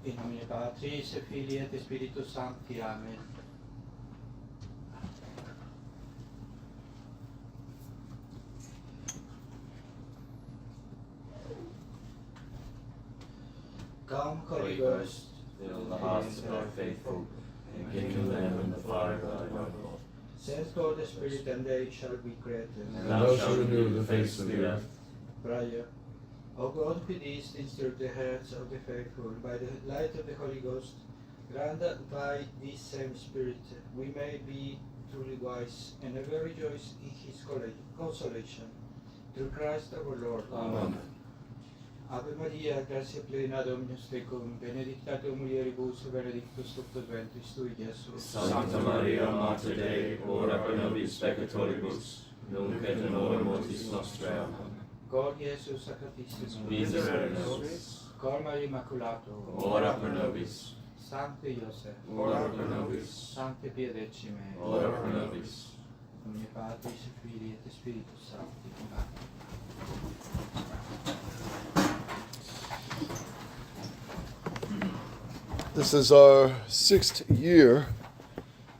In nomine Patris et Filii et Spiritus Sancti. Amen. Come, Holy Ghost, Fill the hearts of thy faithful, and kindle them in the fire of thy love. send God the Spirit, and they shall be created. And thou shalt renew the face of the earth. Prayer. O God, who didst instruct the hearts of the faithful by the light of the Holy Ghost, grant that by this same Spirit we may be truly wise and ever rejoice in His consolation. Through Christ our Lord. Amen. Ave Maria, gratia plena, Dominus tecum, benedicta tu mulieribus, benedictus fructus ventris tui, Iesus. Sancta Maria, Mater Dei, ora pro nobis peccatoribus, nunc et in hora mortis nostrae. Amen. Cor Iesus sacratissimum, Miserere nobis, Cor Maria Immaculato, ora pro nobis, Sancte Iosef, ora pro nobis, Sancte Pie Decime, ora pro nobis. in nomine Patris et Filii et Spiritus Sancti. Amen. This is our 6th year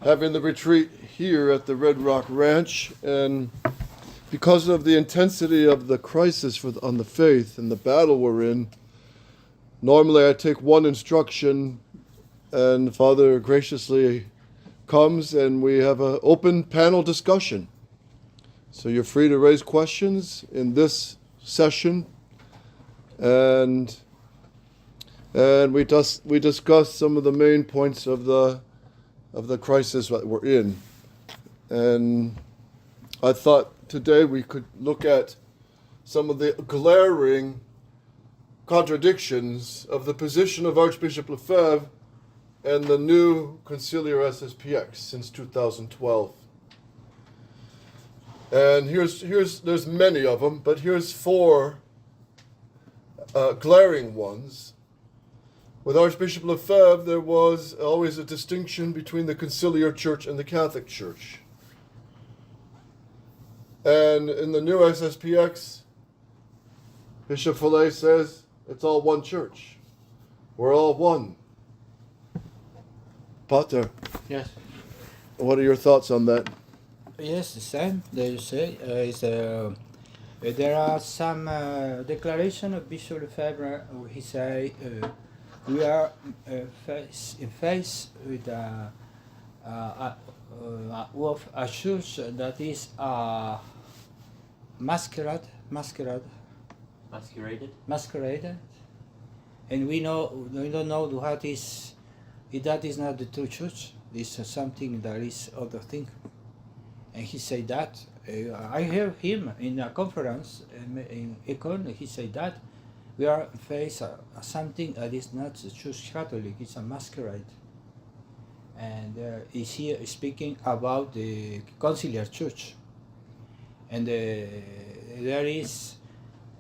having the retreat here at the Red Rock Ranch, and because of the intensity of the crisis on the faith and the battle we're in, normally I take one instruction and Father graciously comes and we have an open panel discussion. So you're free to raise questions in this session, and we discuss some of the main points of the crisis that we're in. And I thought today we could look at some of the glaring contradictions of the position of Archbishop Lefebvre and the new Conciliar SSPX since 2012. And there's many of them, but here's 4 glaring ones. With Archbishop Lefebvre, there was always a distinction between the Conciliar Church and the Catholic Church. And in the new SSPX, Bishop Fillet says it's all one church. We're all one. Pater, Yes. what are your thoughts on that? Yes, the same. That you say there are some declaration of Bishop Lefebvre. He say we are faced with a church that is masqueraded, and we don't know what is. That is not the true church. This is something that is other thing. And he said that. I heard him in a conference in Econ. He said that we are facing something that is not the Church Catholic. It's a masquerade. And he's here speaking about the Conciliar Church. And there is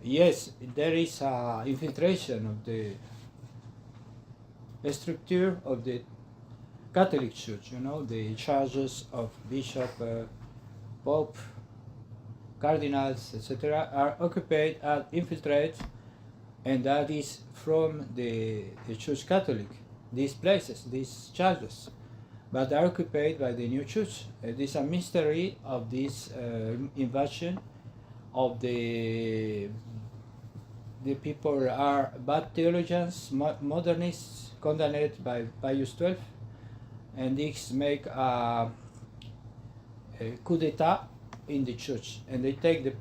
infiltration of the structure of the Catholic Church. You know, the charges of bishop, pope, cardinals, etc., are occupied and infiltrated, and that is from the Church Catholic. These places, these charges, but are occupied by the new church. It is a mystery of this invasion of the people are bad theologians, modernists, condemned by Pius XII, and this make a coup d'etat in the church, and they take the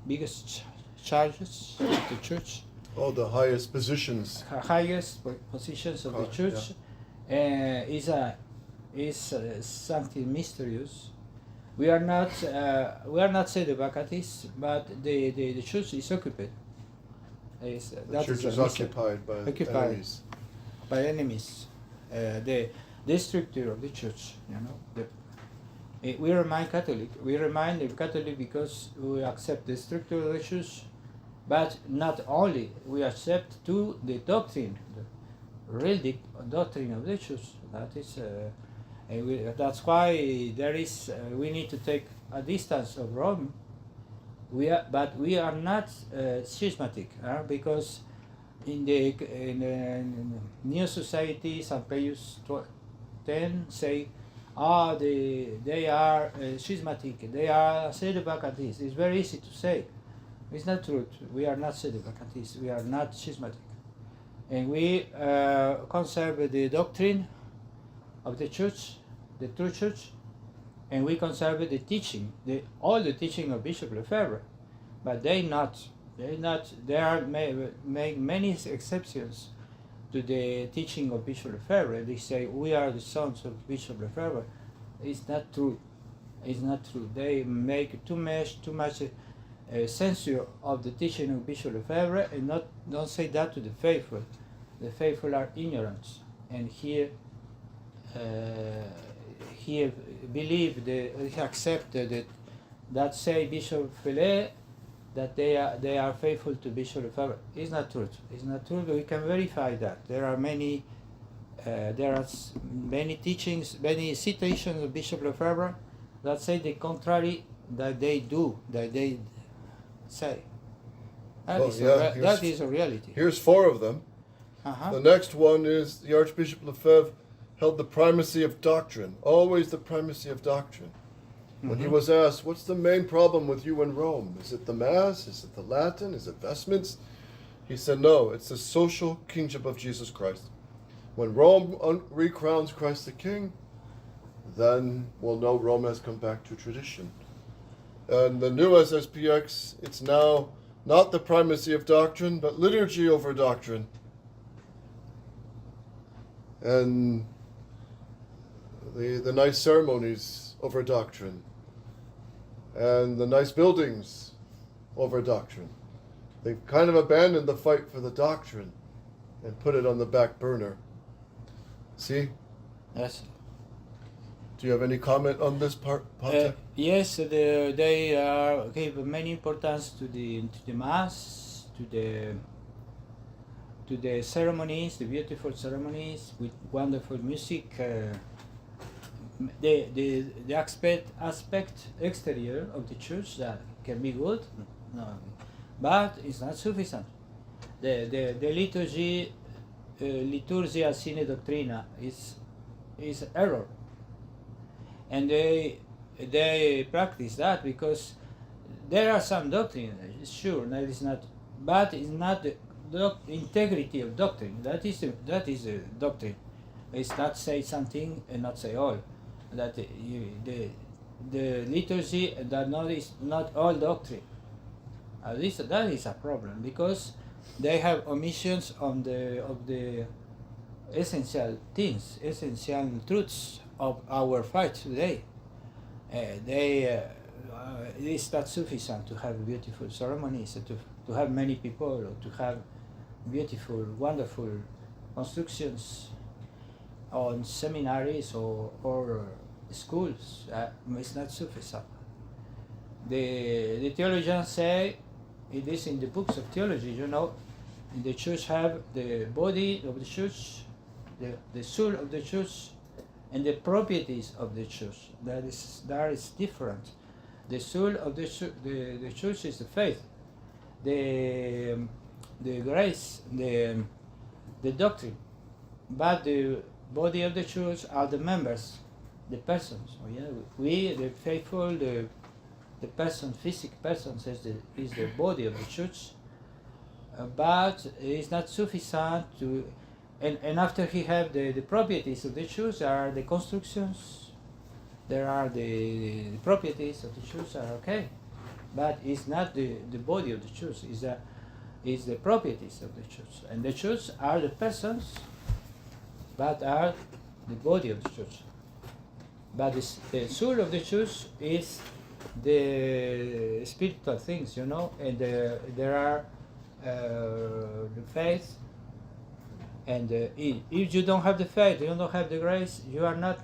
biggest charges of the church. Oh, the highest positions. Highest positions of the church, is something mysterious. We are not sedevacatists, but the church is occupied. The church is occupied by enemies. By enemies. The structure of the church, you know. We remain Catholic. We remain Catholic because we accept the structure of the church, but not only we accept to the doctrine, the real doctrine of the church. That is, that's why there is. We need to take a distance of Rome. But we are not schismatic, because in the new society, St. Pius X say, they are schismatic, they are sedevacantist. It's very easy to say. It's not true. We are not sedevacantist. We are not schismatic, and we conserve the doctrine of the church, the true church, and we conserve the teaching, all the teaching of Bishop Lefebvre. But they are make many exceptions to the teaching of Bishop Lefebvre. They say we are the sons of Bishop Lefebvre. It's not true. It's not true. They make too much censure of the teaching of Bishop Lefebvre, and don't say that to the faithful. The faithful are ignorant, and here accept that say Bishop FIELES that they are faithful to Bishop Lefebvre. It's not true. It's not true. We can verify that. There are many teachings, many citations of Bishop Lefebvre that say the contrary that they say. That is a reality. Here's 4 of them. Uh-huh. The next one is the Archbishop Lefebvre held the primacy of doctrine, always the primacy of doctrine. When he was asked, what's the main problem with you in Rome? Is it the Mass? Is it the Latin? Is it vestments? He said, no, it's the social kingship of Jesus Christ. When Rome recrowns Christ the King, then we'll know Rome has come back to tradition. And the new SSPX, it's now not the primacy of doctrine, but liturgy over doctrine. And the nice ceremonies over doctrine. And the nice buildings over doctrine. They've kind of abandoned the fight for the doctrine and put it on the back burner. See? Yes. Do you have any comment on this part, Ponte? Yes, they give many importance to the Mass, to the ceremonies, the beautiful ceremonies with wonderful music. The aspect exterior of the church that can be good, no, but it's not sufficient. The liturgy, liturgia sine doctrina is error, and they practice that because there are some doctrine. Sure, that is not, but it's not the integrity of doctrine. That is a doctrine. It's not say something and not say all. That the liturgy that is not all doctrine. That is a problem because they have omissions of the essential things, essential truths of our fight today. It is not sufficient to have beautiful ceremonies, to have many people, or to have beautiful, wonderful constructions on seminaries or schools. It's not sufficient. The theologians say, it is in the books of theology, the church have the body of the church, the soul of the church, and the properties of the church. That is different. The soul of the church is the faith, the grace, the doctrine, but the body of the church are the members, the persons. We, the faithful, the person, physical person, is the body of the church, but it's not sufficient to. And after he have the properties of the church, there are the constructions, there are the properties of the church are okay, but it's not the body of the church. It's the properties of the church, and the church are the persons, but are the body of the church. But the soul of the church is the spiritual things, and there are the faith. And if you don't have the faith, you don't have the grace, you are not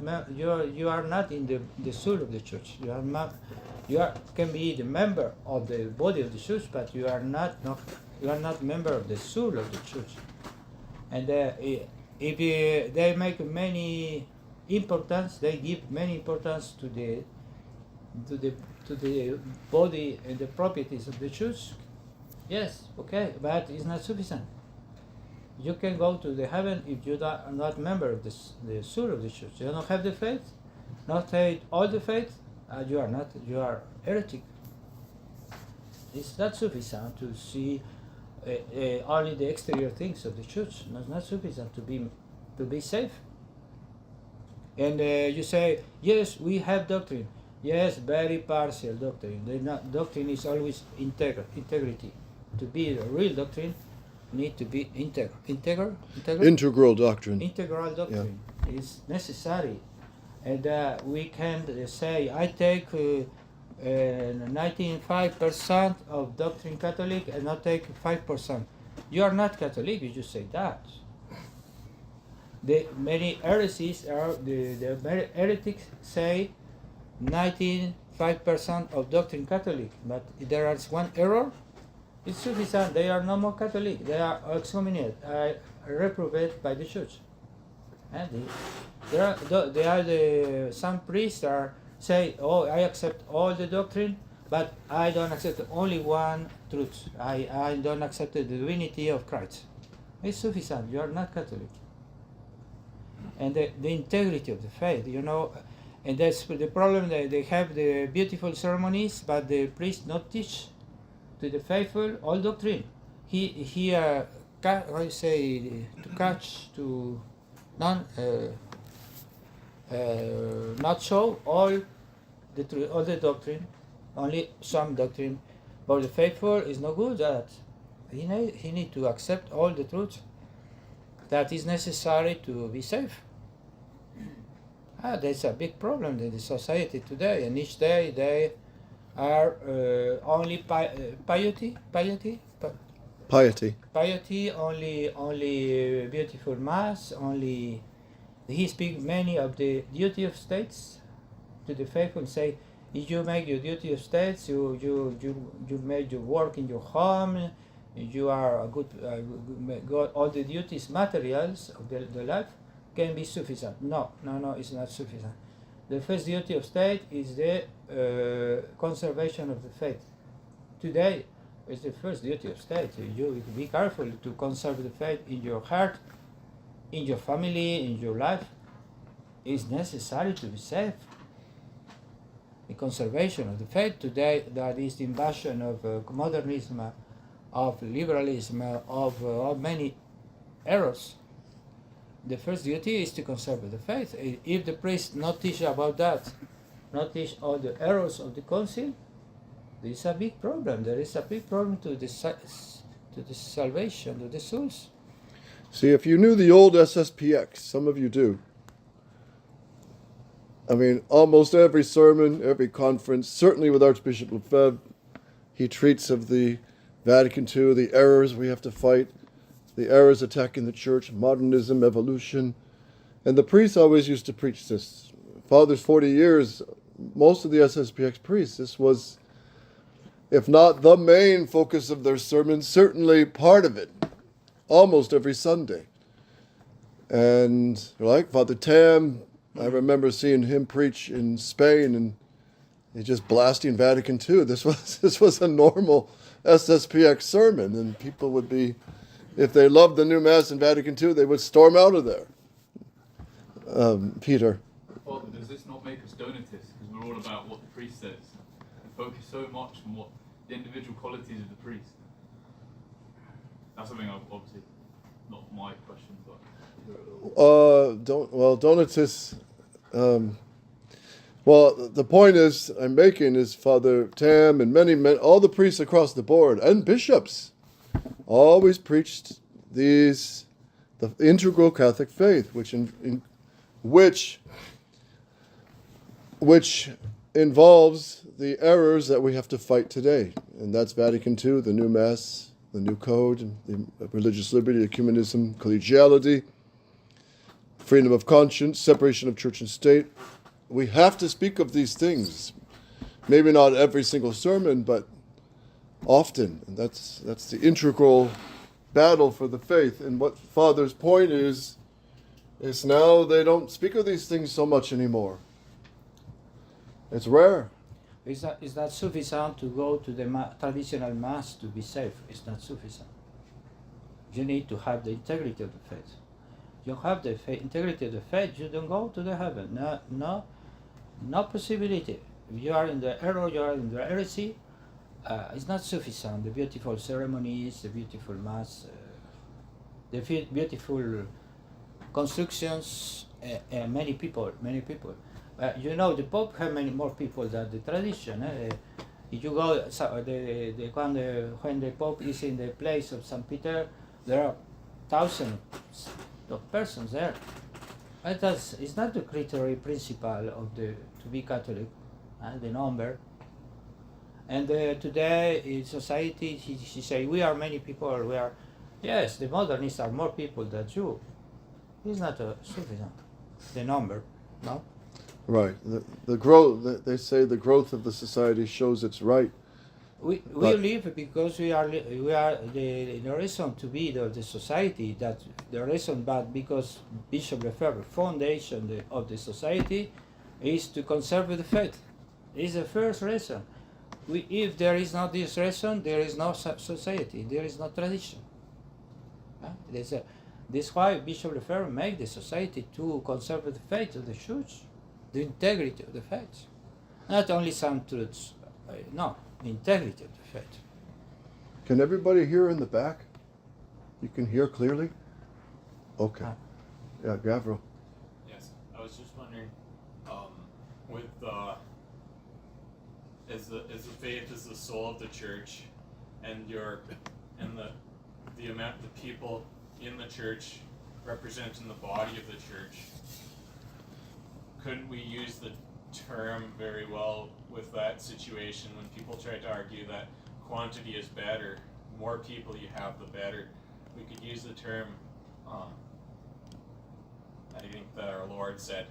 in the soul of the church. You can be the member of the body of the church, but you are not member of the soul of the church. And if they make many importance, they give many importance to the body and the properties of the church. Yes, okay, but it's not sufficient. You can go to the heaven if you are not member of the soul of the church. You don't have the faith, not have all the faith, you are heretic. It's not sufficient to see only the exterior things of the church. It's not sufficient to be safe. And you say, yes, we have doctrine. Yes, very partial doctrine. Doctrine is always integrity. To be a real doctrine, need to be integral doctrine. Integral doctrine is necessary, and we can say I take 95% of doctrine Catholic and not take 5%. You are not Catholic if you say that. The many heresies are the heretics say 95% of doctrine Catholic, but if there is one error, it's sufficient. They are no more Catholic. They are excommunicated, reprobate by the church. And some priests say, "Oh, I accept all the doctrine, but I don't accept only one truth. I don't accept the divinity of Christ." It's sufficient. You are not Catholic. And the integrity of the faith, and that's the problem. They have the beautiful ceremonies, but the priest not teach to the faithful all doctrine. He not show all the doctrine, only some doctrine. But the faithful is no good at. He need to accept all the truth that is necessary to be safe. That's a big problem in the society today, and each day they are only piety, only beautiful mass, only. He speaks many of the duty of states to the faithful. Say, if you make your duty of states, you make your work in your home, you are a good, all the duties, materials of the life can be sufficient. No, it's not sufficient. The first duty of state is the conservation of the faith. Today is the first duty of state. You be careful to conserve the faith in your heart, in your family, in your life. It's necessary to be safe. The conservation of the faith today, that is the invasion of modernism, of liberalism, of many errors. The first duty is to conserve the faith. If the priest not teach about that, not teach all the errors of the council, there is a big problem. There is a big problem to the salvation of the souls. See, if you knew the old SSPX, some of you do. I mean, almost every sermon, every conference, certainly with Archbishop Lefebvre, he treats of the Vatican II, the errors we have to fight, the errors attacking the church, modernism, evolution. And the priests always used to preach this. Father's 40 years, most of the SSPX priests, this was, if not the main focus of their sermons, certainly part of it, almost every Sunday. And like Father Tam, I remember seeing him preach in Spain, and he's just blasting Vatican II. This was a normal SSPX sermon, and people would be, if they loved the new Mass in Vatican II, they would storm out of there. Peter. Father, does this not make us Donatists? Because we're all about what the priest says. We focus so much on what the individual qualities of the priest. That's something obviously not my question, but. Donatists. The point I'm making is Father Tam and all the priests across the board and bishops always preached the integral Catholic faith, which involves the errors that we have to fight today, and that's Vatican II, the new Mass, the new Code, the religious liberty, ecumenism, collegiality, freedom of conscience, separation of church and state. We have to speak of these things. Maybe not every single sermon, but often. And that's the integral battle for the faith. And what Father's point is now they don't speak of these things so much anymore. It's rare. It's not sufficient to go to the traditional Mass to be safe. It's not sufficient. You need to have the integrity of the faith. You have the integrity of the faith, you don't go to the heaven. No possibility. If you are in the error, you are in the heresy. It's not sufficient. The beautiful ceremonies, the beautiful mass, the beautiful constructions, many people. You know, the Pope has many more people than the tradition. If you go, when the Pope is in the place of St. Peter, there are thousands of persons there. But it's not the criteria principle of to be Catholic, the number. And today in society, she say we are many people. We are, yes, the modernists are more people than you. It's not sufficient. The number, no. Right. The growth. They say the growth of the society shows it's right. We live because we are the reason to be the society, that the reason, but because Bishop Lefebvre foundation of the society is to conserve the faith. Is the first reason. If there is not this reason, there is no society, there is no tradition. This is why Bishop Lefebvre made the society to conserve the faith of the church, the integrity of the faith, not only some truths. No. The integrity of the faith. Can everybody hear in the back? You can hear clearly? Okay. Yeah, Gavril. Yes, I was just wondering, with as the faith is the soul of the church, and the amount the people in the church representing the body of the church, couldn't we use the term very well with that situation when people try to argue that quantity is better, more people you have the better? We could use the term, I think that our Lord said,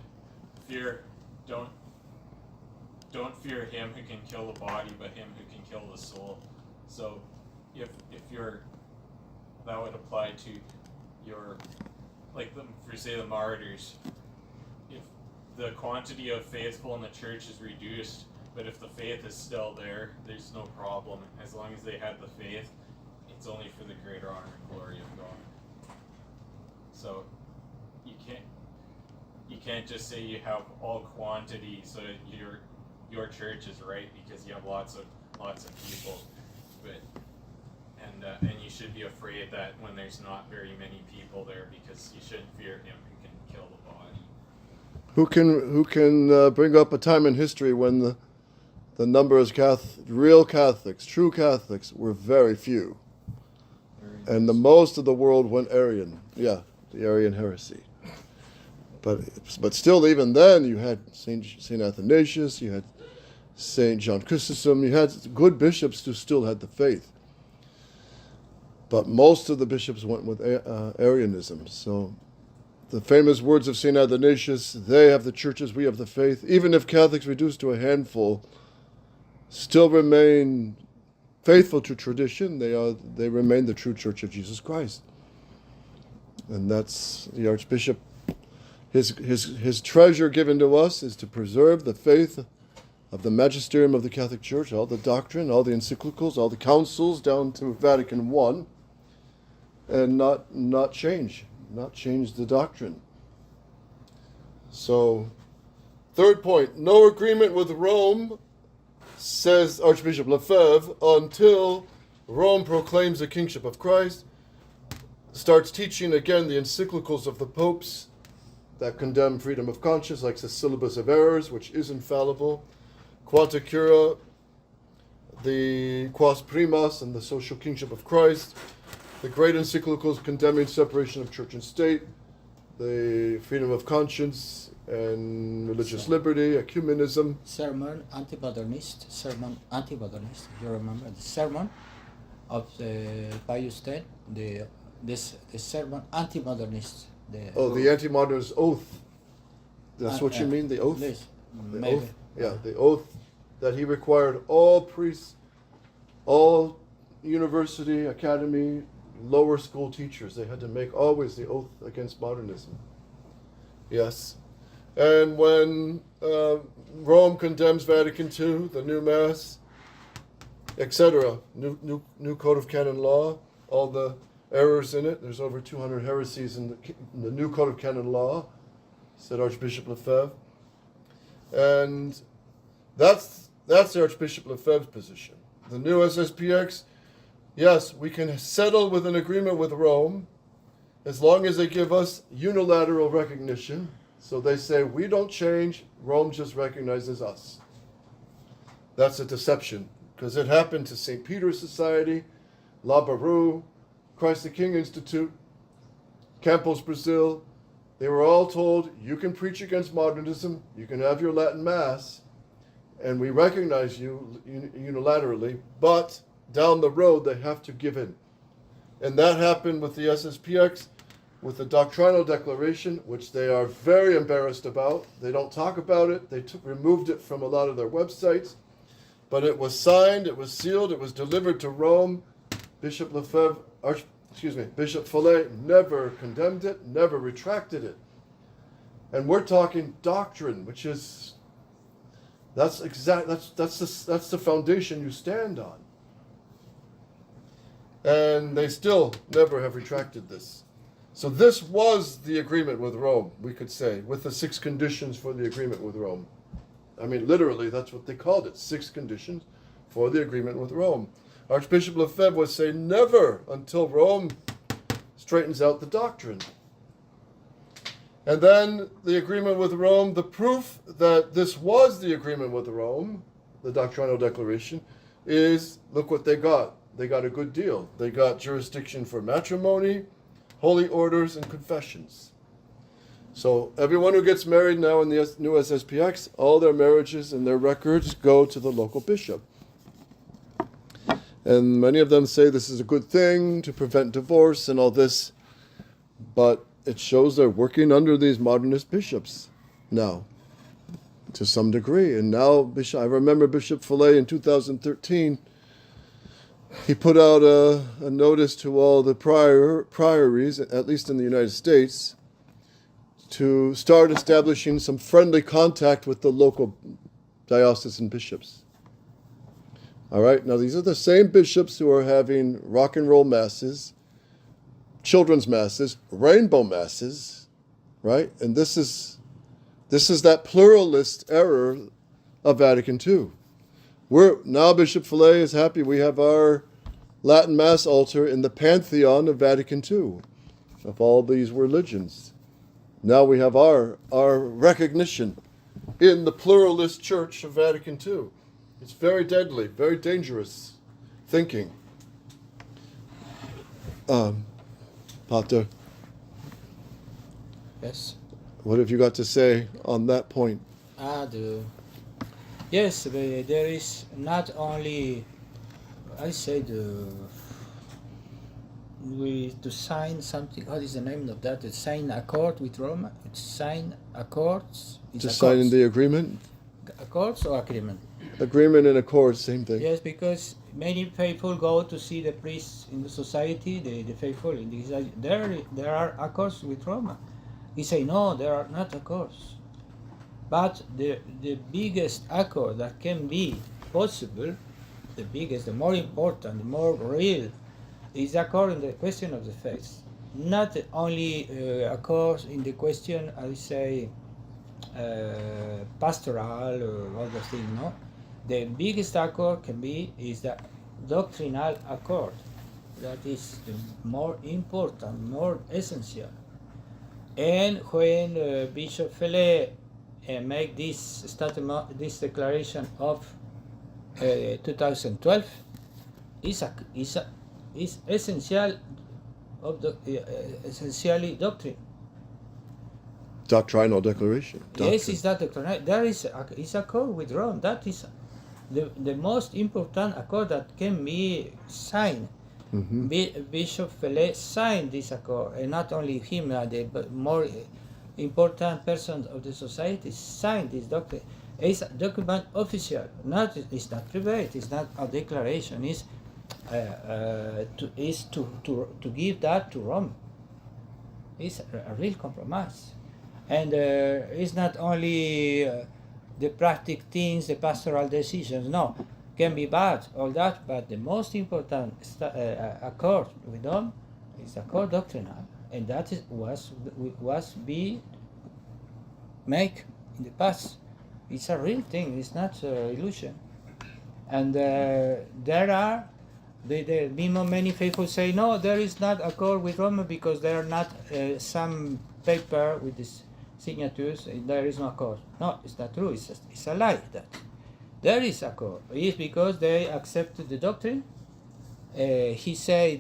don't fear him who can kill the body, but him who can kill the soul. So if that would apply to your, like for say the martyrs, if the quantity of faithful in the church is reduced, but if the faith is still there, there's no problem. As long as they had the faith, it's only for the greater honor and glory of God. So you can't just say you have all quantity, so your church is right because you have lots of people, but and you should be afraid that when there's not very many people there, because you shouldn't fear him who can kill the body. Who can bring up a time in history when the number of real Catholics, true Catholics, were very few, and the most of the world went Arian. Yeah, the Arian heresy. But still, even then, you had Saint Athanasius, you had Saint John Chrysostom, you had good bishops who still had the faith. But most of the bishops went with Arianism. So the famous words of Saint Athanasius, they have the churches, we have the faith. Even if Catholics reduced to a handful still remain faithful to tradition, they remain the true Church of Jesus Christ. And that's the Archbishop. His treasure given to us is to preserve the faith of the magisterium of the Catholic Church, all the doctrine, all the encyclicals, all the councils down to Vatican I, and not change the doctrine. So, third point, no agreement with Rome, says Archbishop Lefebvre, until Rome proclaims the kingship of Christ, starts teaching again the encyclicals of the popes that condemn freedom of conscience, like the Syllabus of Errors, which is infallible, Quanta Cura, the Quas Primas, and the social kingship of Christ, the great encyclicals condemning separation of church and state, the freedom of conscience and religious liberty, ecumenism. Sermon anti-modernist. You remember the sermon of the Pius X, the sermon anti-modernist. The anti-modernist oath. That's what you mean, the oath? Yes, The maybe. oath? Yeah, the oath that he required all priests, all university, academy, lower school teachers, they had to make always the oath against modernism. Yes. And when Rome condemns Vatican II, the new Mass, etc., new Code of Canon Law, all the errors in it. There's over 200 heresies in the new Code of Canon Law, said Archbishop Lefebvre. And that's Archbishop Lefebvre's position. The new SSPX, yes, we can settle with an agreement with Rome as long as they give us unilateral recognition. So they say, we don't change, Rome just recognizes us. That's a deception, because it happened to St. Peter's Society, La Barou, Christ the King Institute, Campos, Brazil. They were all told, you can preach against modernism, you can have your Latin Mass, and we recognize you unilaterally, but down the road they have to give in. And that happened with the SSPX, with the doctrinal declaration, which they are very embarrassed about. They don't talk about it. They removed it from a lot of their websites. But it was signed, it was sealed, it was delivered to Rome. Bishop Lefebvre, Bishop Follet never condemned it, never retracted it. And we're talking doctrine, which is that's the foundation you stand on. And they still never have retracted this. So this was the agreement with Rome, we could say, with the 6 conditions for the agreement with Rome. I mean, literally, that's what they called it, 6 conditions for the agreement with Rome. Archbishop Lefebvre would say, never until Rome straightens out the doctrine. And then the agreement with Rome, the proof that this was the agreement with Rome, the doctrinal declaration, is, look what they got. They got a good deal. They got jurisdiction for matrimony, holy orders, and confessions. So everyone who gets married now in the new SSPX, all their marriages and their records go to the local bishop. And many of them say this is a good thing to prevent divorce and all this, but it shows they're working under these modernist bishops now, to some degree. And now, I remember Bishop Follet in 2013, he put out a notice to all the priories, at least in the United States, to start establishing some friendly contact with the local diocesan bishops. All right, now these are the same bishops who are having rock and roll masses, children's masses, rainbow masses, right? And this is that pluralist error of Vatican II. Now Bishop Follet is happy we have our Latin Mass altar in the pantheon of Vatican II, of all these religions. Now we have our recognition in the pluralist church of Vatican II. It's very deadly, very dangerous thinking. Pater, Yes. what have you got to say on that point? Yes, there is not only, I said, to sign something. What is the name of that? To sign accord with Rome. Sign accords. To sign in the agreement? Accords or agreement? Agreement and accord, same thing. Yes, because many people go to see the priests in the society, the faithful. In the, there are accords with Rome. He say no, there are not accords. But the biggest accord that can be possible, the biggest, the more important, the more real, is accord in the question of the faith. Not only accords in the question, I say, pastoral or other thing, no? The biggest accord is the doctrinal accord. That is the more important, more essential. And when Bishop Follet make this statement, this declaration of 2012, is essential of the essentially doctrine. Doctrinal declaration. Doctrine. Yes, is that doctrinal? There is accord with Rome. That is the most important accord that can be signed. Mm-hmm. Bishop Follet signed this accord, and not only him, the more important persons of the society signed this document. It's a document official. It's not private. It's not a declaration. It's to give that to Rome. It's a real compromise, and it's not only the practical things, the pastoral decisions. No, can be bad, all that, but the most important accord with them It's a core doctrinal, and that was be make in the past. It's a real thing. It's not illusion. And there are many people say no, there is not a core with Rome because there are not some paper with these signatures. And there is no core. No, it's not true. It's a lie. That there is a core. It's because they accepted the doctrine. He say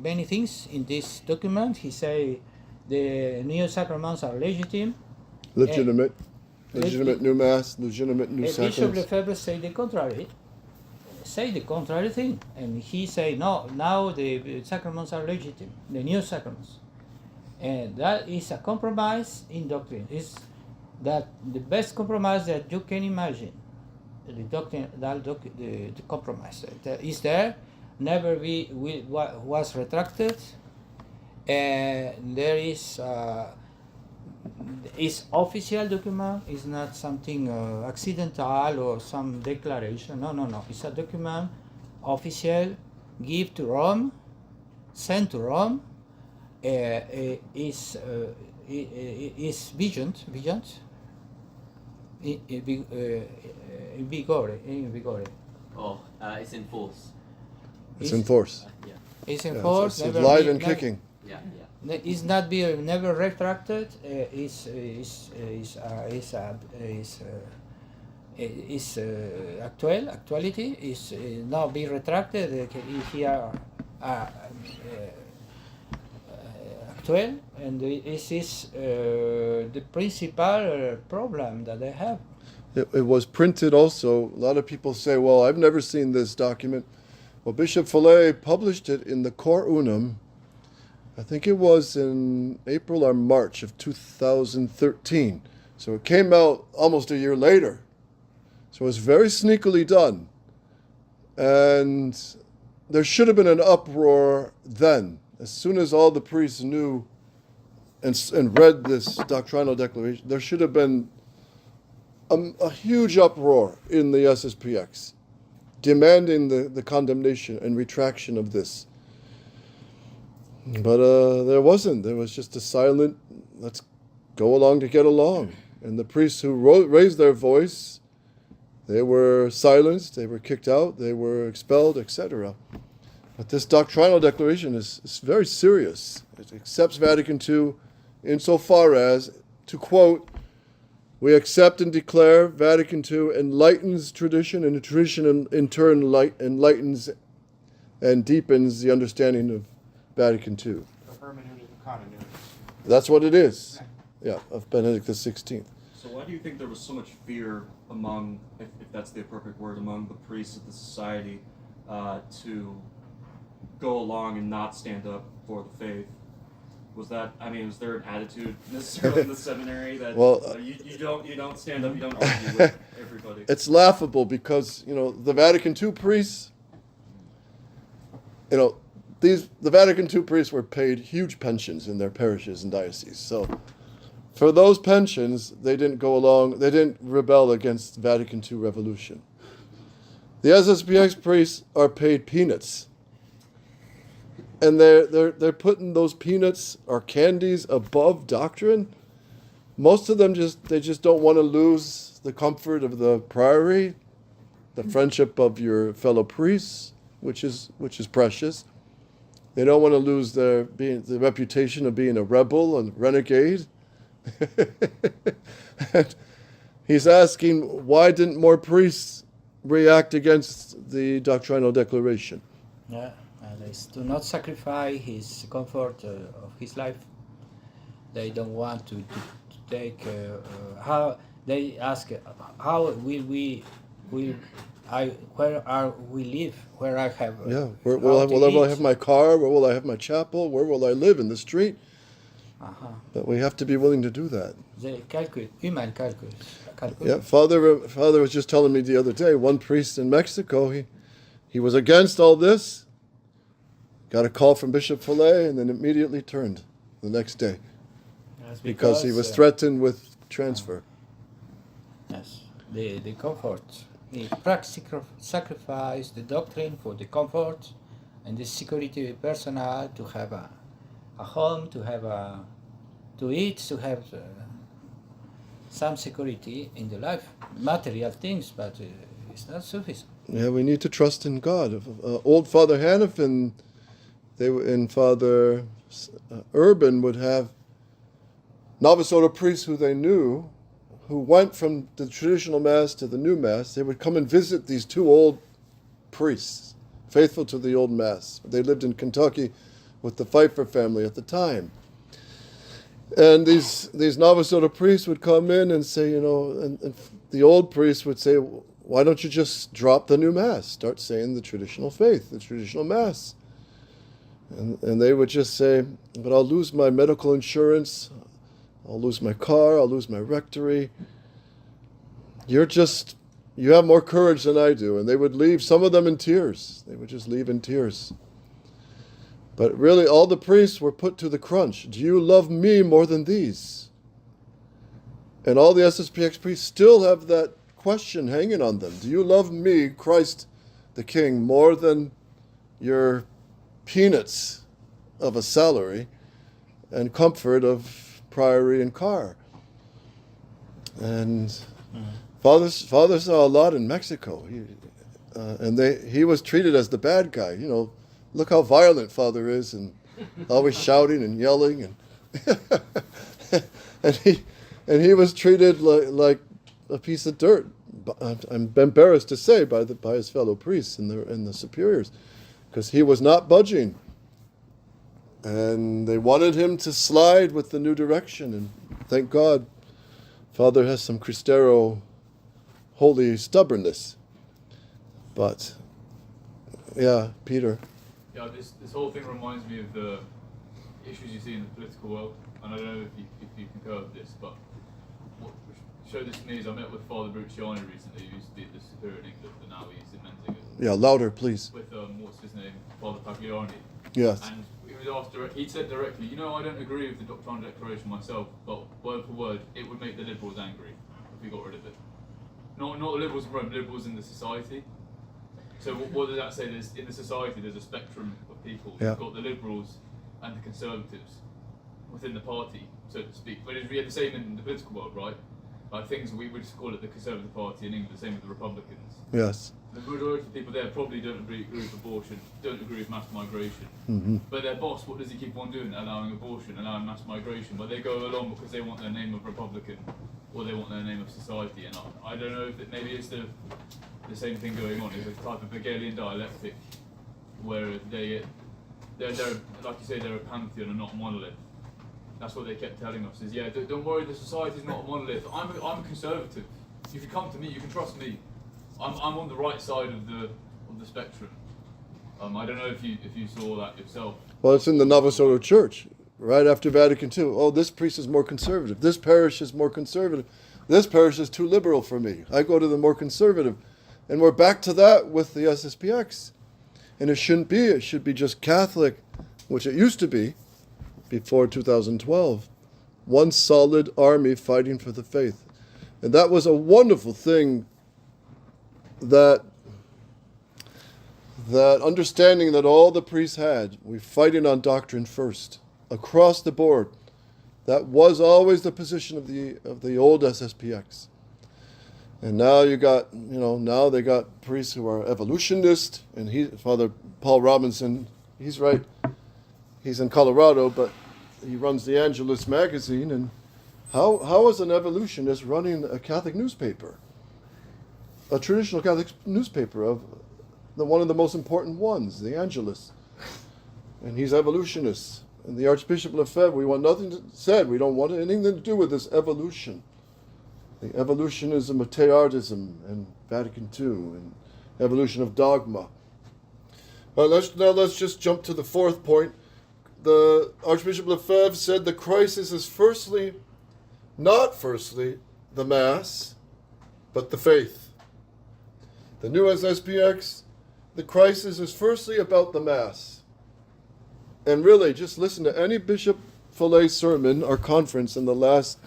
many things in this document. He say the new sacraments are legitimate. Legitimate new mass, legitimate new Bishop sacraments. Lefebvre say the contrary. Say the contrary thing, and he say no. Now the sacraments are legitimate, the new sacraments, and that is a compromise in doctrine. Is that the best compromise that you can imagine? The doctrine, the compromise that is there, never was retracted, and there is official document. Is not something accidental or some declaration. No. It's a document official, give to Rome, sent to Rome. Is vigent. In vigore. Oh, it's in force. It's in force. Yeah. It's in Yeah, force. it's live and kicking. Yeah. It's not be never retracted. Actuality is not be retracted. Here actual, and this is the principal problem that they have. It was printed also. A lot of people say, well, I've never seen this document. Well, Bishop Fillet published it in the Cor Unum. I think it was in April or March of 2013. So it came out almost a year later. So it was very sneakily done. And there should have been an uproar then. As soon as all the priests knew and read this doctrinal declaration, there should have been a huge uproar in the SSPX, demanding the condemnation and retraction of this. But there wasn't. There was just a silent, let's go along to get along. And the priests who raised their voice, they were silenced, they were kicked out, they were expelled, etc. But this doctrinal declaration is very serious. It accepts Vatican II insofar as, to quote, we accept and declare Vatican II enlightens tradition, and the tradition in turn enlightens and deepens the understanding of Vatican II. The hermeneutic of continuity. That's what it is, yeah, of Benedict XVI. So why do you think there was so much fear among, if that's the appropriate word, among the priests of the society to go along and not stand up for the faith? Was there an attitude necessarily in the seminary that you don't stand up, you don't argue with everybody? It's laughable because, the Vatican II priests, the Vatican II priests were paid huge pensions in their parishes and dioceses. So for those pensions, they didn't rebel against the Vatican II revolution. The SSPX priests are paid peanuts. And they're putting those peanuts or candies above doctrine. Most of them just don't want to lose the comfort of the priory, the friendship of your fellow priests, which is precious. They don't want to lose the reputation of being a rebel and renegade. And he's asking, why didn't more priests react against the doctrinal declaration? Yeah. They do not sacrifice his comfort of his life. They don't want to take. How they ask? How will we? Where are we live? Where I have? Yeah. Where will I have my car? Where will I have my chapel? Where will I live in the street? But we have to be willing to do that. The human calculus. Yeah. Father was just telling me the other day. One priest in Mexico, he was against all this. Got a call from Bishop Fillet and then immediately turned the next day because he was threatened with transfer. Yes, the comfort. He sacrificed the doctrine for the comfort and the security personal, to have a home, to have to eat, to have some security in the life, material things, but it's not sufficient. Yeah, we need to trust in God. Old Father Hannif and Father Urban would have novice order priests who they knew, who went from the traditional Mass to the new Mass. They would come and visit these two old priests, faithful to the old Mass. They lived in Kentucky with the Pfeiffer family at the time. And these novice order priests would come in and say, and the old priests would say, why don't you just drop the new Mass? Start saying the traditional faith, the traditional Mass. And they would just say, but I'll lose my medical insurance, I'll lose my car, I'll lose my rectory. You have more courage than I do. And they would leave, some of them in tears. They would just leave in tears. But really, all the priests were put to the crunch. Do you love me more than these? And all the SSPX priests still have that question hanging on them. Do you love me, Christ the King, more than your peanuts of a salary and comfort of priory and car? And Father saw a lot in Mexico. He was treated as the bad guy. Look how violent Father is, and always shouting and yelling, and he was treated like a piece of dirt. I'm embarrassed to say by his fellow priests and the superiors, because he was not budging, and they wanted him to slide with the new direction. And thank God, Father has some Cristero holy stubbornness. But yeah, Peter. Yeah, this whole thing reminds me of the issues you see in the political world, and I don't know if you concur with this, but what showed this to me is I met with Father Bruciani recently, who used to be the superior in England, and now he's in Menzinger. Yeah, louder, please. With what's his name, Father Pagliani. Yes. And he was asked he said directly, I don't agree with the Doctrinal Declaration myself, but word for word, it would make the liberals angry if we got rid of it. Not the liberals in Rome, liberals in the society. So what does that say? In the society, there's a spectrum of people. Yeah. You've got the liberals and the conservatives within the party, so to speak. But we had the same in the political world, right? Like things, we would just call it the Conservative Party in England, the same with the Republicans. Yes. The majority of the people there probably don't agree with abortion, don't agree with mass migration. Mm-hmm. But their boss, what does he keep on doing? Allowing abortion, allowing mass migration. But they go along because they want their name of Republican, or they want their name of society. And I don't know if maybe it's the same thing going on. It's a type of Hegelian dialectic where they're like you say, they're a pantheon and not a monolith. That's what they kept telling us. Is don't worry, the society's not a monolith. I'm a conservative. If you come to me, you can trust me. I'm on the right side of the spectrum. I don't know if you saw that yourself. Well, it's in the Novice Order Church, right after Vatican II. Oh, this priest is more conservative. This parish is more conservative. This parish is too liberal for me. I go to the more conservative. And we're back to that with the SSPX. And it shouldn't be. It should be just Catholic, which it used to be before 2012. One solid army fighting for the faith. And that was a wonderful thing, that understanding that all the priests had. We're fighting on doctrine first, across the board. That was always the position of the old SSPX. And now now they got priests who are evolutionists, and Father Paul Robinson, he's right. He's in Colorado, but he runs the Angelus magazine. And how is an evolutionist running a Catholic newspaper? A traditional Catholic newspaper of one of the most important ones, the Angelus. And he's evolutionist. And the Archbishop Lefebvre, we want anything to do with this evolution. The evolutionism of Teilhardism and Vatican II, and evolution of dogma. Let's just jump to the fourth point. The Archbishop Lefebvre said the crisis is not firstly, the Mass, but the faith. The new SSPX, the crisis is firstly about the Mass. And really, just listen to any Bishop Follet sermon or conference in the last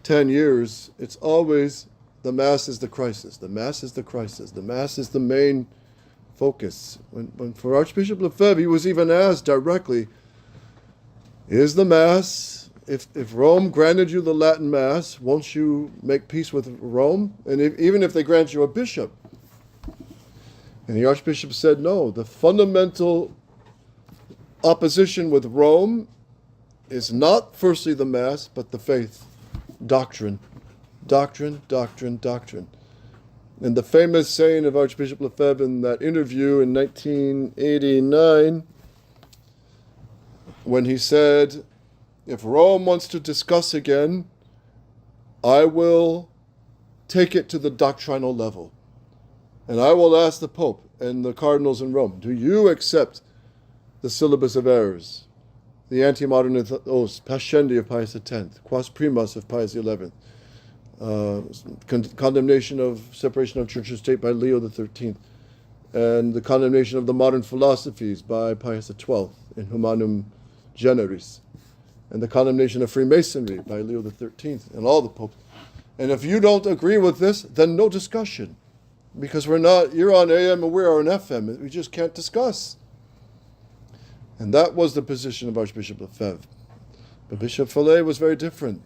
10 years, it's always the Mass is the crisis. The Mass is the crisis. The Mass is the main focus. When for Archbishop Lefebvre, he was even asked directly, is the Mass, if Rome granted you the Latin Mass, won't you make peace with Rome? And even if they grant you a bishop? And the Archbishop said, no, the fundamental opposition with Rome is not firstly the Mass, but the faith, doctrine. Doctrine, doctrine, doctrine. And the famous saying of Archbishop Lefebvre in that interview in 1989, when he said, if Rome wants to discuss again, I will take it to the doctrinal level. And I will ask the Pope and the cardinals in Rome, do you accept the syllabus of errors, the anti-modern oaths, pascendi of Pius X, quas primas of Pius XI, condemnation of separation of church and state by Leo XIII, and the condemnation of the modern philosophies by Pius XII in Humanum Generis, and the condemnation of Freemasonry by Leo XIII and all the popes. And if you don't agree with this, then no discussion, because you're on AM and we're on FM. We just can't discuss. And that was the position of Archbishop Lefebvre. But Bishop Fillet was very different.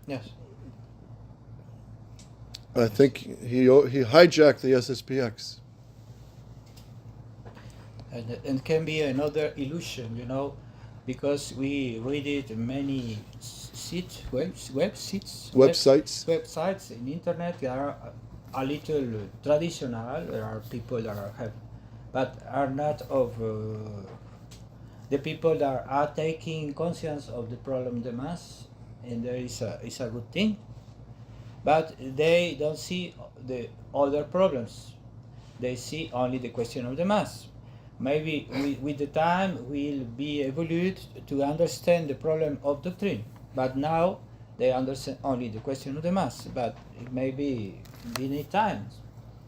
Yes. I think he hijacked the SSPX. And can be another illusion, because we read it in many websites in internet. They are a little traditional. There are people that have, but are not of the people that are taking conscience of the problem of the Mass, and there is a good thing. But they don't see the other problems. They see only the question of the Mass. Maybe with the time we'll be evolved to understand the problem of doctrine. But now they understand only the question of the Mass. But it may be we need time.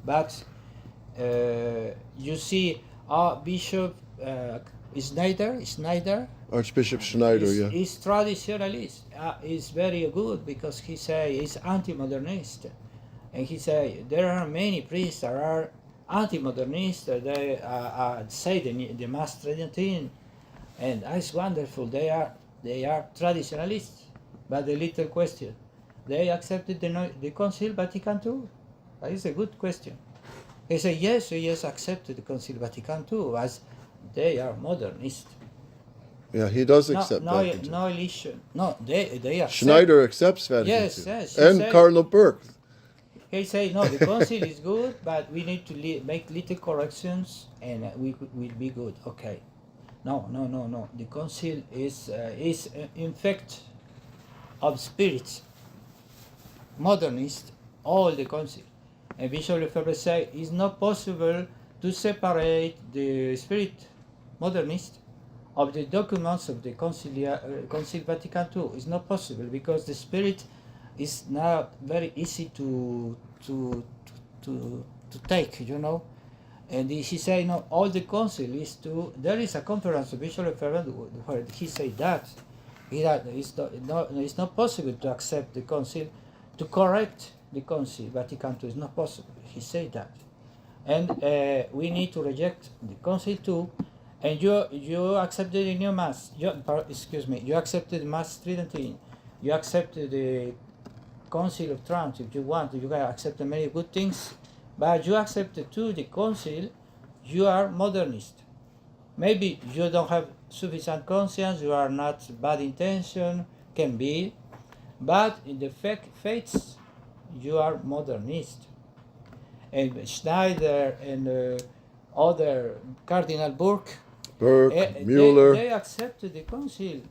But you see, our Bishop Schneider. Archbishop Schneider, He's traditionalist. He's very good because he say he's anti-modernist, and he say there are many priests that are anti-modernist. They say the Mass Tridentine, and it's wonderful. They are traditionalists. But the little question, they accepted the Concile Vatican II. That is a good question. He say yes, accepted the Concile Vatican II as they are modernist. Yeah, he does accept that. No illusion. No, they accept. Schneider accepts Vatican II. Yes. And Cardinal Burke. He say, no, the council is good, but we need to make little corrections and we will be good. Okay. No. The council is in fact of spirits. Modernist, all the council. And Bishop Lefebvre say it's not possible to separate the spirit modernist of the documents of the Concile Vatican II. It's not possible because the spirit is not very easy to take, And he say, no, all the council is to. There is a conference of Bishop Lefebvre where he say that it's not possible to accept the council, to correct the Concile Vatican II. It's not possible. He said that, and we need to reject the Concile too. And you accepted the new Mass. You accepted the Mass Tridentine. You accepted the Council of Trent. If you want, you can accept many good things. But you accepted too the Council. You are modernist. Maybe you don't have sufficient conscience. You are not bad intention. Can be, but in the faiths, you are modernist. And Schneider and other Cardinal Burke, Mueller. They accepted the council.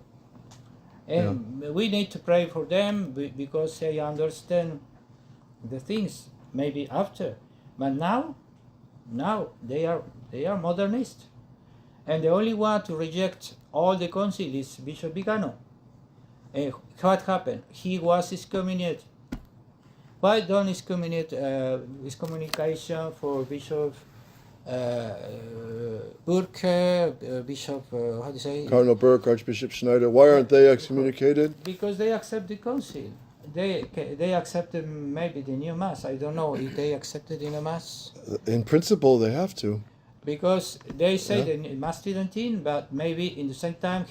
And we need to pray for them because they understand the things maybe after. But now they are modernist. And the only one to reject all the council is Bishop Vigano. What happened? He was excommunicated. Why don't excommunicate excommunication for Bishop Burke, Bishop, how do you say? Cardinal Burke, Archbishop Schneider. Why aren't they excommunicated? Because they accept the council. They accepted maybe the new Mass. I don't know if they accepted the new Mass. In principle, they have to. Because they say Yeah. the Mass Tridentine, but maybe in the same time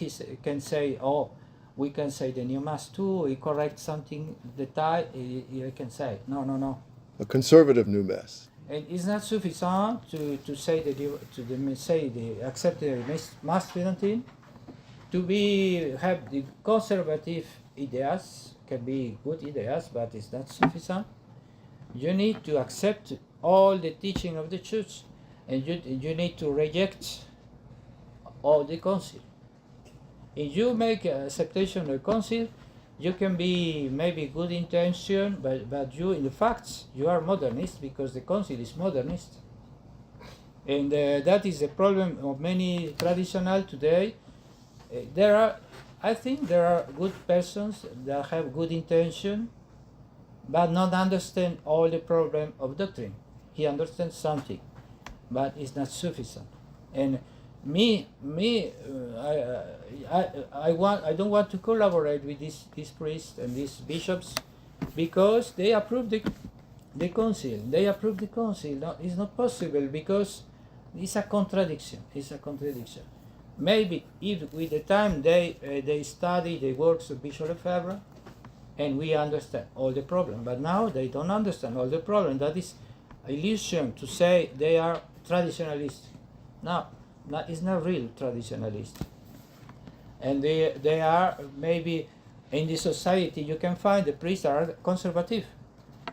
can say, oh, we can say the new Mass too, he correct something, he can say, no. A conservative new Mass. And it's not sufficient to say accept the Mass Tridentine, to have the conservative ideas, can be good ideas, but it's not sufficient. You need to accept all the teaching of the Church, and you need to reject all the Council. If you make acceptation of the Council, you can be maybe good intention, but you, in the facts, you are modernist, because the Council is modernist. And that is the problem of many traditional today. I think there are good persons that have good intention, but not understand all the problem of doctrine. He understands something, but it's not sufficient. And I don't want to collaborate with these priests and these bishops, because they approve the council. They approve the council. No, it's not possible, because it's a contradiction. Maybe if with the time they study the works of Bishop Lefebvre, and we understand all the problem, but now they don't understand all the problem. That is illusion to say they are traditionalist. No, it's not real traditionalist. And they are, maybe in the society you can find the priests are conservative,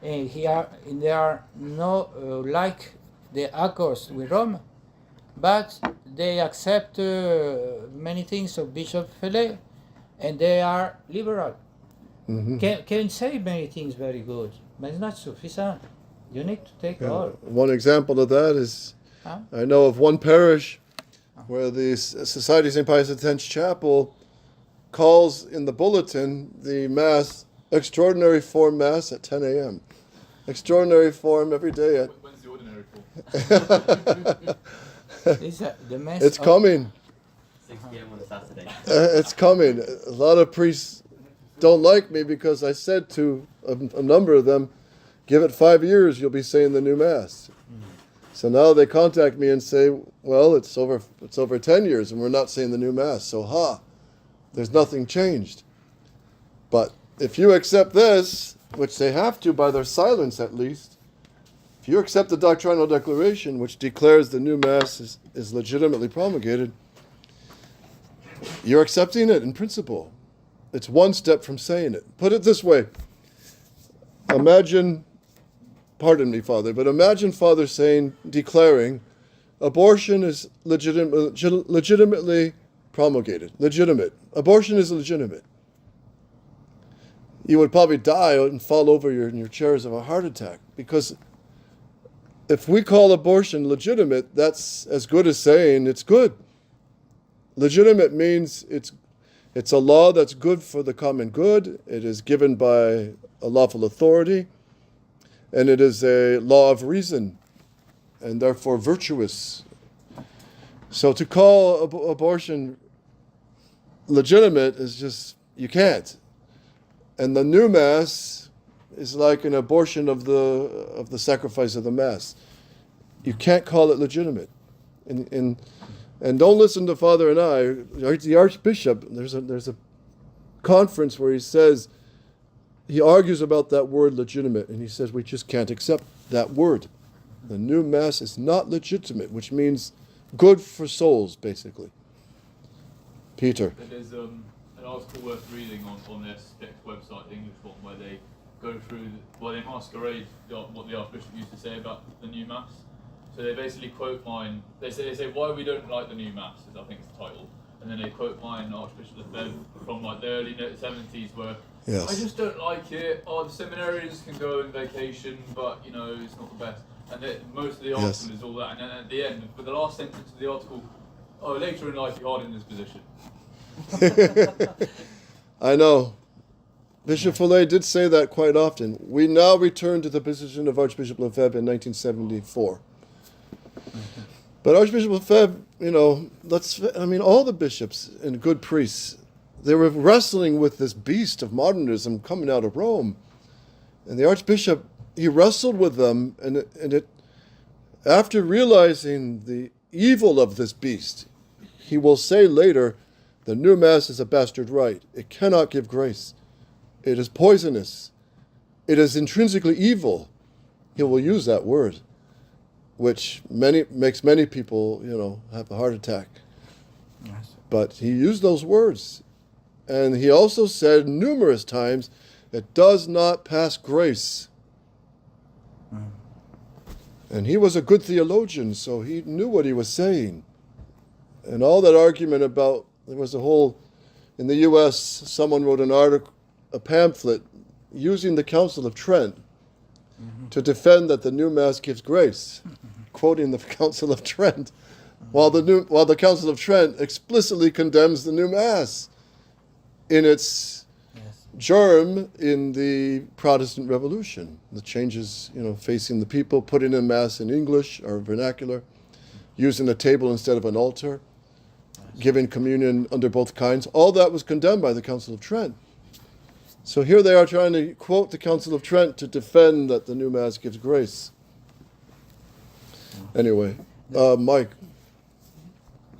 and they are no like the accords with Rome, but they accept many things of Bishop FIELES, and they are liberal. Mm-hmm. Can say many things very good, but it's not sufficient. You need to take all. One example of that is, I know of one parish where the Society of St. Pius X Chapel calls in the bulletin the Mass, extraordinary form Mass at 10 a.m. Extraordinary form every day at... When's the ordinary form? It's coming. 6 p.m. on a Saturday. It's coming. A lot of priests don't like me because I said to a number of them, give it 5 years, you'll be saying the new Mass. So now they contact me and say, well, it's over 10 years and we're not saying the new Mass. So there's nothing changed. But if you accept this, which they have to by their silence at least, if you accept the doctrinal declaration, which declares the new Mass is legitimately promulgated, you're accepting it in principle. It's one step from saying it. Put it this way. Pardon me, Father, but imagine Father declaring, abortion is legitimately promulgated. Legitimate. Abortion is legitimate. You would probably die and fall over in your chairs of a heart attack, because if we call abortion legitimate, that's as good as saying it's good. Legitimate means it's a law that's good for the common good. It is given by a lawful authority, and it is a law of reason, and therefore virtuous. So to call abortion legitimate is just, you can't. And the new Mass is like an abortion of the sacrifice of the Mass. You can't call it legitimate. And don't listen to Father and I. The Archbishop, there's a conference where he argues about that word legitimate, and he says we just can't accept that word. The new Mass is not legitimate, which means good for souls, basically. Peter. There's an article worth reading on their SSPX website, the English one, where they go through, they masquerade what the Archbishop used to say about the new Mass. So they basically quote mine. They say why we don't like the new Mass, is I think it's the title. And then they quote mine, Archbishop Lefebvre, from like the early 70s, where Yes. I just don't like it. The seminarians can go on vacation, but it's not the best. And most of the article is all that. And then at the end, with the last sentence of the article, later in life you harden this position. I know. Bishop FIELES did say that quite often. We now return to the position of Archbishop Lefebvre in 1974. But Archbishop Lefebvre, all the bishops and good priests, they were wrestling with this beast of modernism coming out of Rome. And the Archbishop, he wrestled with them, and after realizing the evil of this beast. He will say later, the new Mass is a bastard rite. It cannot give grace. It is poisonous. It is intrinsically evil. He will use that word, which makes many people, have a heart attack. Yes. But he used those words. And he also said numerous times, it does not pass grace. And he was a good theologian, so he knew what he was saying. And all that argument about, there was a whole, in the U.S., someone wrote an article, a pamphlet, using the Council of Trent to defend that the new Mass gives grace, quoting the Council of Trent, while the Council of Trent explicitly condemns the new Mass in its germ in the Protestant Revolution. The changes, facing the people, putting in Mass in English or vernacular, using a table instead of an altar, giving communion under both kinds. All that was condemned by the Council of Trent. So here they are trying to quote the Council of Trent to defend that the new Mass gives grace. Anyway, Mike.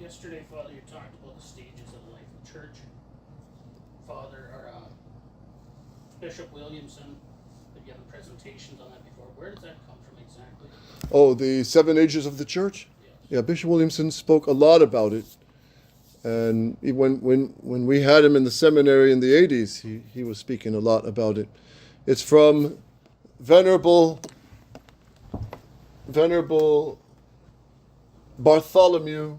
Yesterday, Father, you talked about the stages of the life of church. Bishop Williamson had given presentations on that before. Where does that come from exactly? Oh, the 7 ages of the church? Yes. Yeah, Bishop Williamson spoke a lot about it. And when we had him in the seminary in the 80s, he was speaking a lot about it. It's from Venerable Bartholomew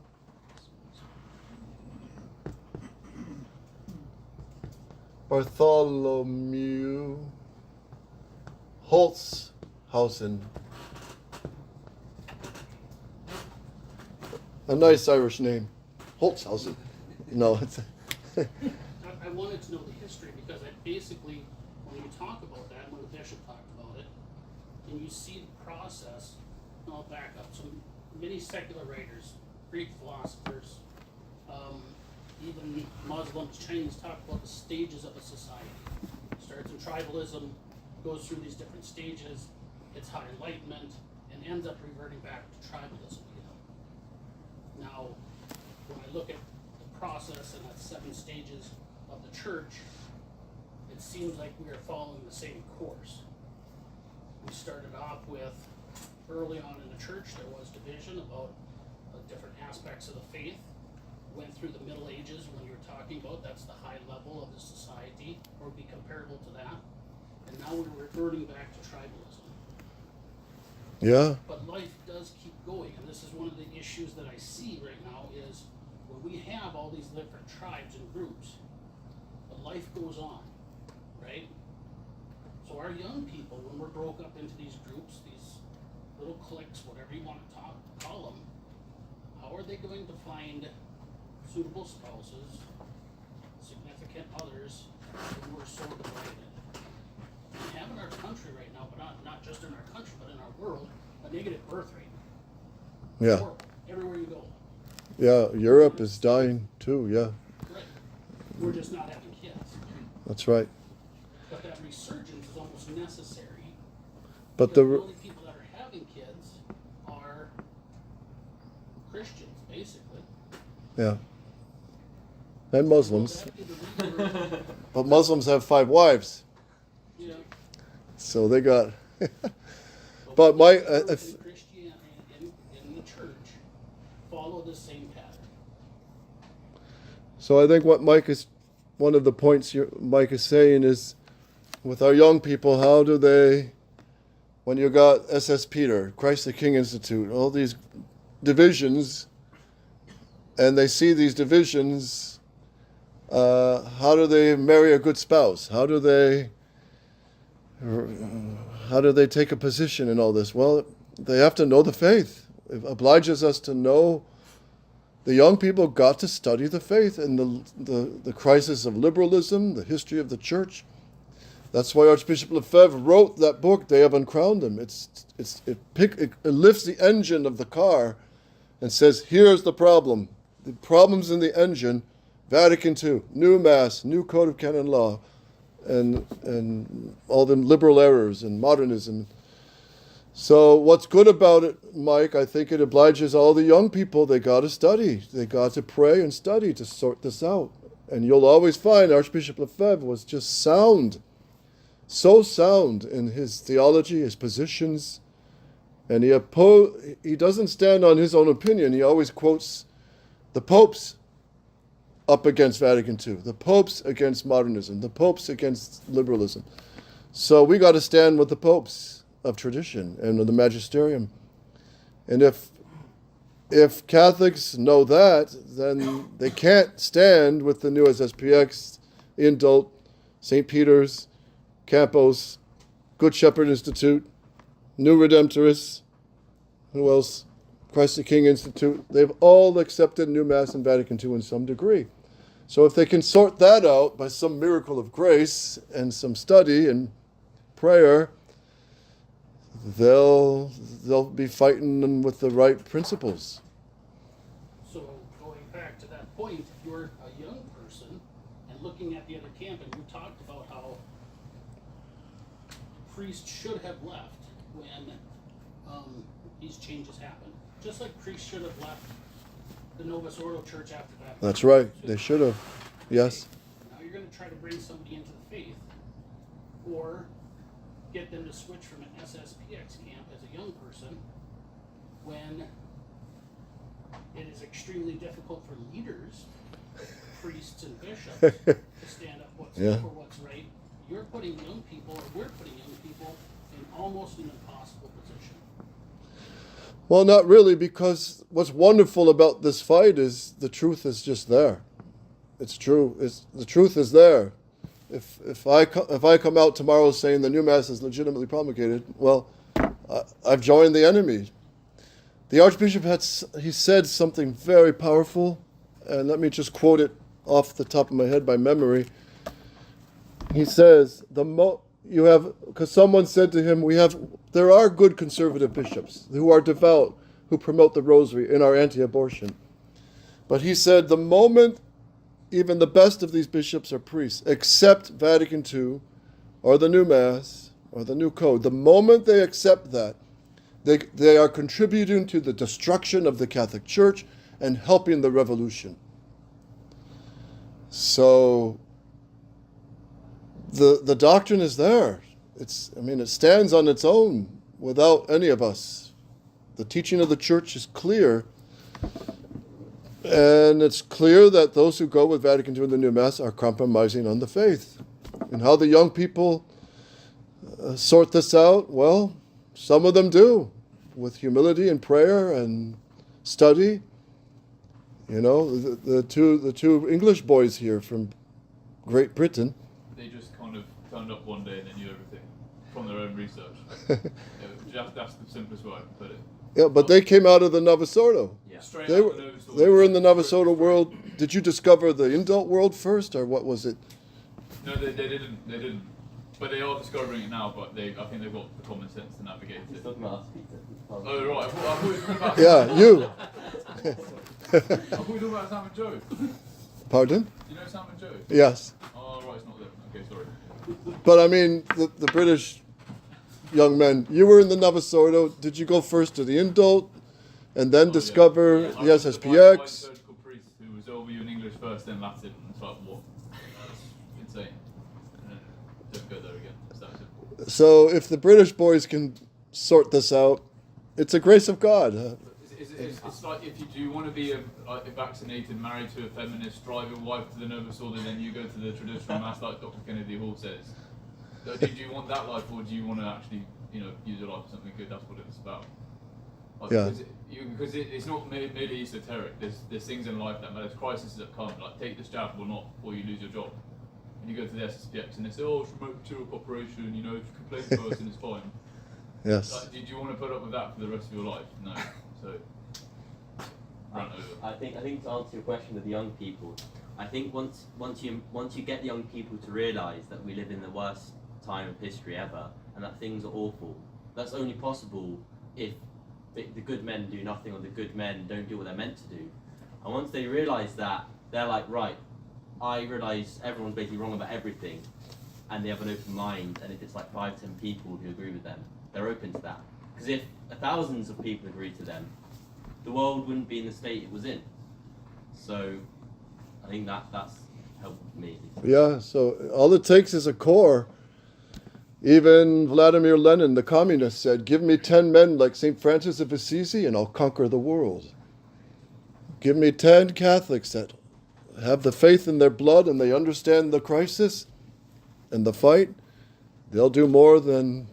Holtzhausen. A nice Irish name. Holtzhausen. No, it's I wanted to know the history because basically, when you talk about that, when the bishop talked about it, and you see the process, and I'll back up. So many secular writers, Greek philosophers, even Muslims, Chinese talk about the stages of a society. Starts in tribalism, goes through these different stages, hits high enlightenment, and ends up reverting back to tribalism again. Now, when I look at the process and that 7 stages of the church, it seems like we are following the same course. We started off with, early on in the church, there was division about different aspects of the faith. Went through the Middle Ages when you're talking about, that's the high level of the society, or be comparable to that. And now we're reverting back to tribalism. yeah. But life does keep going, and this is one of the issues that I see right now is when we have all these different tribes and groups, but life goes on, right? So our young people, when we're broke up into these groups, these little cliques, whatever you want to call them, how are they going to find suitable spouses, significant others, who are so divided? We have in our country right now, but not just in our country, but in our world, a negative birth rate. Yeah. Horrible. Everywhere you go. Yeah, Europe is dying too, yeah. Right. We're just not having kids. That's right. But that resurgence is almost necessary. But because the the only people that are having kids are Christians, basically. yeah. And Muslims. So that either we or- But Muslims have 5 wives. you know, So they got but But we my- in if- Christianity in the church follow the same pattern. So I think one of the points Mike is saying is, with our young people, how do they, when you got SS Peter, Christ the King Institute, all these divisions, and they see these divisions, how do they marry a good spouse? How do they take a position in all this? Well, they have to know the faith. It obliges us to know. The young people got to study the faith and the crisis of liberalism, the history of the church. That's why Archbishop Lefebvre wrote that book, They Have Uncrowned Him. It lifts the engine of the car and says, here's the problem. The problem's in the engine. Vatican II, new Mass, new Code of Canon Law, and all the liberal errors and modernism. So what's good about it, Mike, I think it obliges all the young people. They got to study. They got to pray and study to sort this out. And you'll always find Archbishop Lefebvre was just sound, so sound in his theology, his positions. And he doesn't stand on his own opinion. He always quotes the popes up against Vatican II, the popes against modernism, the popes against liberalism. So we got to stand with the popes of tradition and of the magisterium. And if Catholics know that, then they can't stand with the new SSPX, Indult, St. Peter's, Campos, Good Shepherd Institute, New Redemptorists, who else? Christ the King Institute. They've all accepted New Mass in Vatican II in some degree. So if they can sort that out by some miracle of grace and some study and prayer, they'll be fighting with the right principles. So going back to that point, if you're a young person and looking at the other camp, and you talked about how priests should have left when these changes happened, just like priests should have left the Novus Ordo Church after that. That's right. They should have. Yes. Now you're going to try to bring somebody into the faith, or get them to switch from an SSPX camp as a young person, when it is extremely difficult for leaders, priests and bishops, to stand up for what's right. You're putting young people, or we're putting young people, in almost an impossible position. Well, not really, because what's wonderful about this fight is the truth is just there. It's true. The truth is there. If I come out tomorrow saying the new Mass is legitimately promulgated, well, I've joined the enemy. The Archbishop he said something very powerful, and let me just quote it off the top of my head by memory. He says, because someone said to him, there are good conservative bishops who are devout, who promote the rosary and are anti-abortion. But he said, the moment even the best of these bishops are priests, except Vatican II, or the new Mass, or the new Code, the moment they accept that, they are contributing to the destruction of the Catholic Church and helping the revolution. So the doctrine is there. It stands on its own without any of us. The teaching of the Church is clear. And it's clear that those who go with Vatican II and the New Mass are compromising on the faith. And how the young people sort this out? Well, some of them do, with humility and prayer and study. You know, the two English boys here from Great Britain. They just kind of turned up one day and they knew everything from their own research. That's the simplest way I can put it. Yeah, but they came out of the Novus Ordo. Yeah. They were in the Novus Ordo world. Did you discover the indult world first, or what was it? No, they didn't. But they are discovering it now. But I think they've got the common sense to navigate it. Oh right, I thought you were talking about. Yeah, you. I thought you were talking about Sam and Joe. Pardon? Do you know Sam and Joe? Yes. Oh right, it's not them. Okay, sorry. But I mean, the British young men, you were in the Novus Ordo. Did you go first to the indult and then discover the SSPX? The surgical priest who was over you in English first, then Latin. It's like, what? That's insane. Don't go there again. It's that simple. So if the British boys can sort this out, it's a grace of God. It's like if you do want to be a vaccinated, married to a feminist, drive your wife to the Novus Ordo, then you go to the traditional Mass like Dr. Kennedy Hall says. So do you want that life, or do you want to actually, use your life for something good? That's what it's about. Like, Yeah. Because it's not merely esoteric. There's things in life that matter. There's crises that come, like take this jab or not, or you lose your job. And you go to the SSPX and they say, oh, it's remote material cooperation. If you complain to the person, it's fine. Yes. Like, do you want to put up with that for the rest of your life? No. So. Run over. I think to answer your question with the young people, I think once you get young people to realise that we live in the worst time of history ever, and that things are awful, that's only possible if the good men do nothing, or the good men don't do what they're meant to do. And once they realise that, they're like, right, I realise everyone's basically wrong about everything, and they have an open mind, and if it's like 5-10 people who agree with them, they're open to that. Because if thousands of people agreed to them, the world wouldn't be in the state it was in. So I think that's helped me. Yeah, so all it takes is a core. Even Vladimir Lenin, the communist, said, give me 10 men like St. Francis of Assisi and I'll conquer the world. Give me 10 Catholics that have the faith in their blood and they understand the crisis and the fight. They'll do more than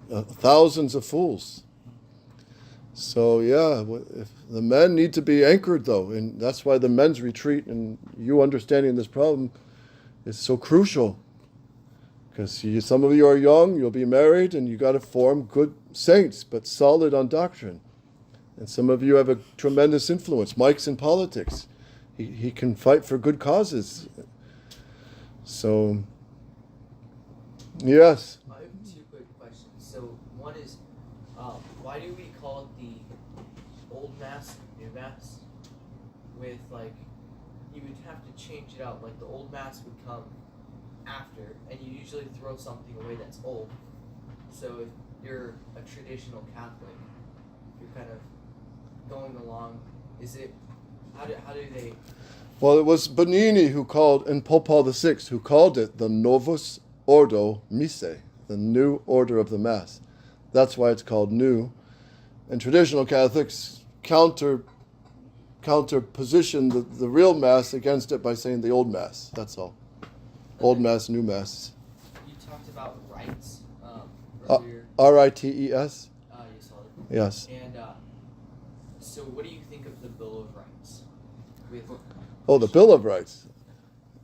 thousands of fools. So yeah, if the men need to be anchored though, and that's why the men's retreat and you understanding this problem is so crucial. Because some of you are young, you'll be married, and you got to form good saints, but solid on doctrine. And some of you have a tremendous influence. Mike's in politics. He can fight for good causes. So, yes. I have two quick questions. So one is, why do we call it the old mass, new mass? With like, you would have to change it out. Like the old mass would come after, and you usually throw something away that's old. So if you're a traditional Catholic, you're kind of going along. Is it? How do they? Well, it was Bernini who called, and Pope Paul VI, who called it the Novus Ordo Missae, the new order of the Mass. That's why it's called new. And traditional Catholics counter position the real Mass against it by saying the old Mass. That's all. Old Mass, new Mass. You talked about rites earlier. Rites? You saw it. Yes. And so, what do you think of the Bill of Rights? Oh, the Bill of Rights.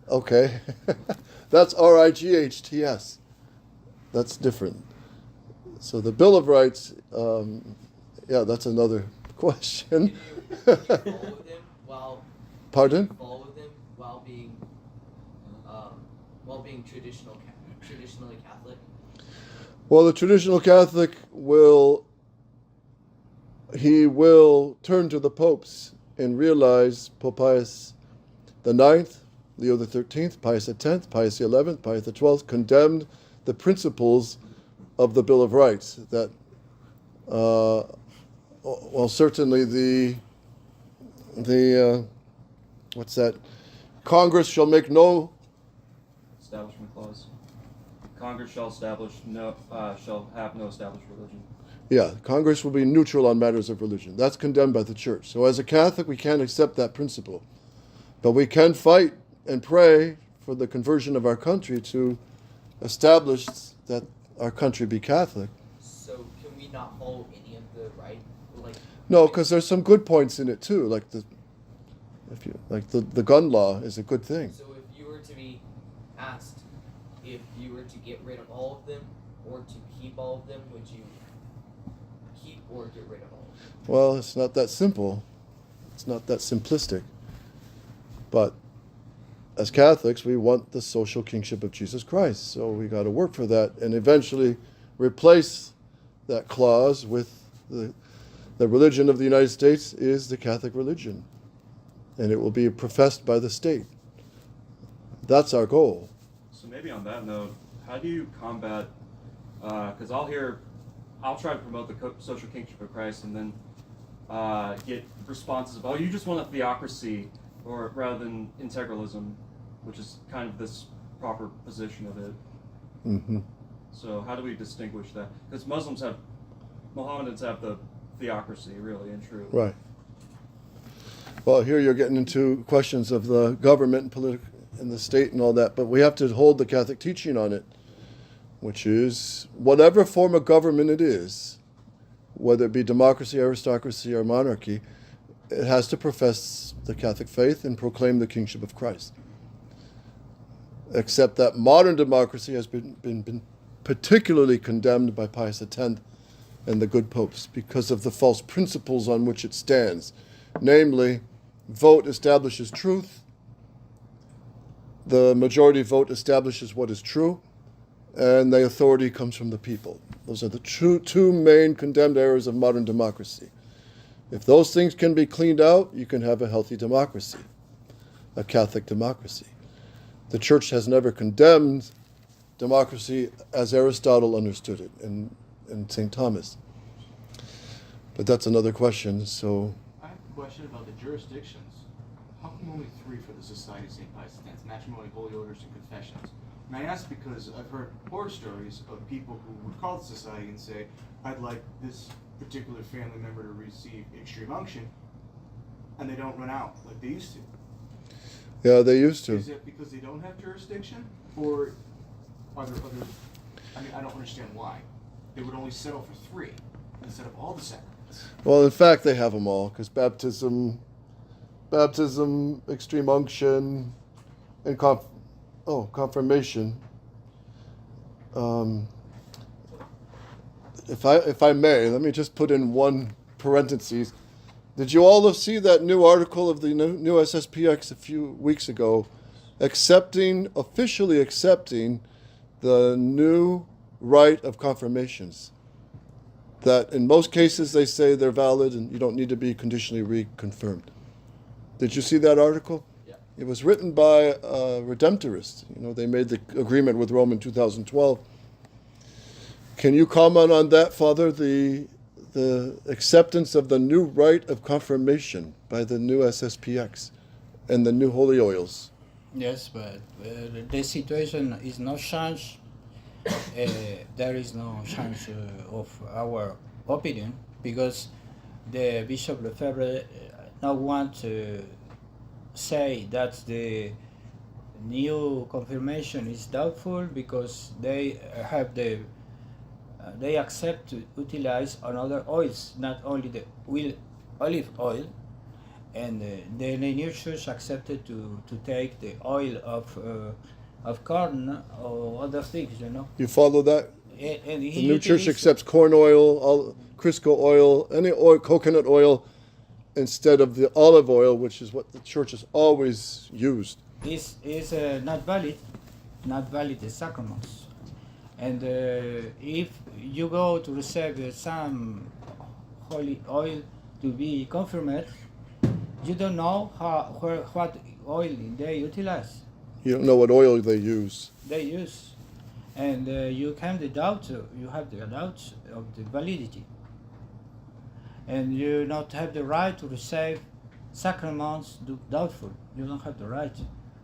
Okay. That's RIGHTS. That's different. So the Bill of Rights, yeah, that's another question. Did you follow them while? Pardon? Did you follow them while being traditionally Catholic? Well, the traditional Catholic will turn to the popes and realize Pope Pius the IX, Leo the XIII, Pius the X, Pius the XI, Pius the XII condemned the principles of the Bill of Rights. That, well, certainly the what's that? Congress shall make no Establishment clause. Congress shall have no established religion. Yeah, Congress will be neutral on matters of religion. That's condemned by the church. So as a Catholic, we can't accept that principle. But we can fight and pray for the conversion of our country to establish that our country be Catholic. So can we not follow any of the right? No, because there's some good points in it too. Like the gun law is a good thing. So if you were to be asked if you were to get rid of all of them or to keep all of them, would you keep or get rid of all of them? Well, it's not that simple. It's not that simplistic. But as Catholics, we want the social kingship of Jesus Christ. So we got to work for that and eventually replace that clause with the religion of the United States is the Catholic religion. And it will be professed by the state. That's our goal. So maybe on that note, how do you combat, because I'll try to promote the social kingship of Christ and then get responses of, oh, you just want a theocracy, or rather than integralism, which is kind of this proper position of it. Mm-hmm. So how do we distinguish that? Because Mohammedans have the theocracy, really and truly. Right. Well, here you're getting into questions of the government and the state and all that, but we have to hold the Catholic teaching on it, which is whatever form of government it is, whether it be democracy, aristocracy, or monarchy, it has to profess the Catholic faith and proclaim the kingship of Christ. Except that modern democracy has been particularly condemned by Pius X and the good popes because of the false principles on which it stands. Namely, vote establishes truth, the majority vote establishes what is true, and the authority comes from the people. Those are the two main condemned errors of modern democracy. If those things can be cleaned out, you can have a healthy democracy, a Catholic democracy. The Church has never condemned democracy as Aristotle understood it, and and St. Thomas. But that's another question. So I have a question about the jurisdictions. How come only 3 for the Society of St. Pius X? Matrimony, holy orders, and confessions. And I ask because I've heard horror stories of people who would call the society and say, I'd like this particular family member to receive extreme unction, and they don't run out like they used to. yeah, they used to. Is it because they don't have jurisdiction? Or are there other... I mean, I don't understand why. They would only settle for 3 instead of all the sacraments. Well, in fact, they have them all, because baptism, extreme unction, and confirmation. If I may, let me just put in one parenthesis. Did you all see that new article of the new SSPX a few weeks ago, officially accepting the new rite of confirmations? That in most cases they say they're valid and you don't need to be conditionally reconfirmed. Did you see that article? Yeah. It was written by Redemptorists. You know, they made the agreement with Rome in 2012. Can you comment on that, Father? The acceptance of the new rite of confirmation by the new SSPX and the new holy oils. Yes, but the situation is not changed. There is no change of our opinion because the Bishop Lefebvre now want to say that the new confirmation is doubtful because they have they accept to utilize another oils, not only the olive oil, and the new church accepted to take the oil of corn or other things, you know. You follow that? And The new church accepts corn oil, Crisco oil, any oil, coconut oil, instead of the olive oil, which is what the church has always used. Is not valid the sacraments. And if you go to receive some holy oil to be confirmed, you don't know what oil they utilize. You don't know what oil they use. They use, and you have the doubt of the validity, and you not have the right to receive sacraments doubtful. You don't have the right.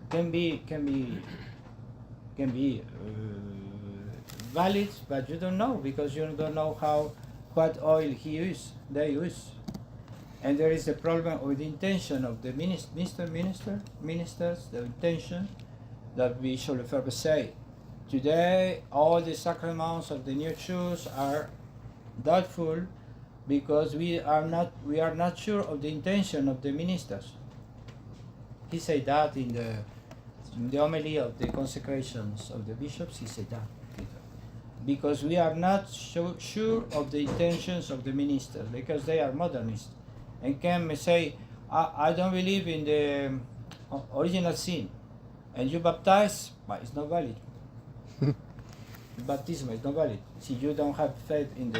Can be valid, but you don't know because you don't know what oil they use. And there is a problem with the intention of the ministers, the intention that we should Lefebvre say. Today, all the sacraments of the new church are doubtful because we are not sure of the intention of the ministers. He said that in the homily of the consecrations of the bishops. He said that because we are not sure of the intentions of the ministers because they are modernists and can say, I don't believe in the original sin, and you baptize, but it's not valid. Baptism is not valid. See, you don't have faith in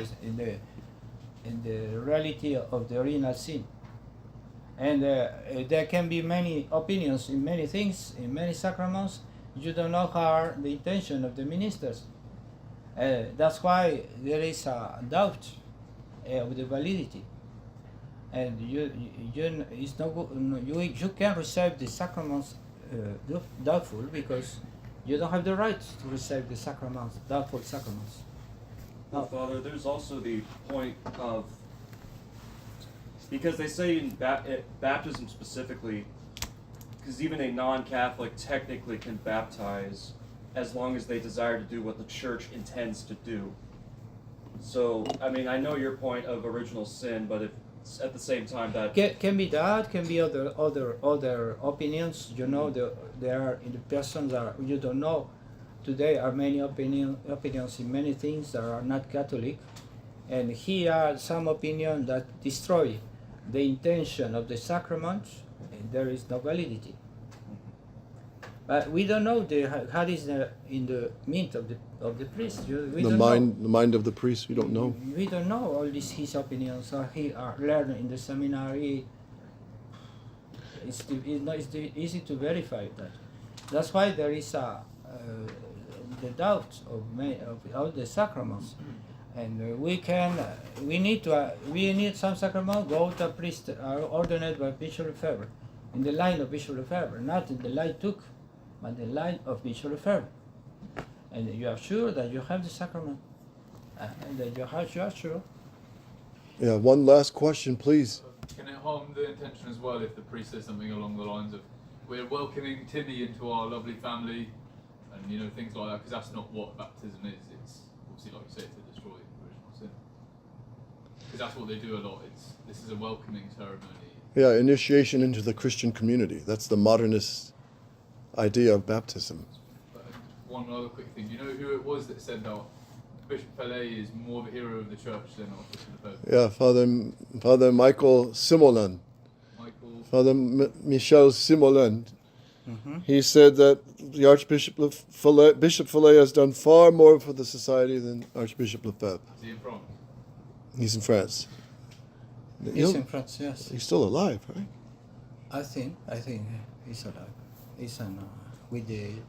the reality of the original sin. And there can be many opinions in many things, in many sacraments. You don't know how the intention of the ministers. That's why there is a doubt of the validity. And you can receive the sacraments doubtful because you don't have the right to receive the sacraments, doubtful sacraments. Well, Father, there's also the point of, because they say in baptism specifically, because even a non-Catholic technically can baptize as long as they desire to do what the church intends to do. So, I mean, I know your point of original sin, but if at the same time that can be that, can be other opinions. You know, there are in the persons that you don't know. Today are many opinions in many things that are not Catholic, and here are some opinions that destroy the intention of the sacraments, and there is no validity. But we don't know how is in the mint of the priest. The mind of the priest. We don't know. We don't know all his opinions. Or he learned in the seminary. It's not easy to verify that. That's why there is the doubt of all the sacraments. And we need some sacrament, go to a priest ordained by Bishop Lefebvre, in the line of Bishop Lefebvre, not in the line took, but the line of Bishop Lefebvre. And you are sure that you have the sacrament, and that you are sure. Yeah, one last question, please. Can it harm the intention as well if the priest says something along the lines of, we're welcoming Timmy into our lovely family, and you know, things like that, because that's not what baptism is. It's obviously, like you say, to destroy original sin. Because that's what they do a lot. This is a welcoming ceremony. Yeah, initiation into the Christian community. That's the modernist idea of baptism. But one other quick thing, do you know who it was that said that Bishop Fallet is more of a hero of the church than Archbishop Lefebvre? Yeah, Father Michael Simolan. Father Michel Simolan. Mm-hmm. He said that the Archbishop Bishop Fallet has done far more for the society than Archbishop Lefebvre. Is he in France? He's in France. He's in France, yes. He's still alive, right? I think he's alive. He's with the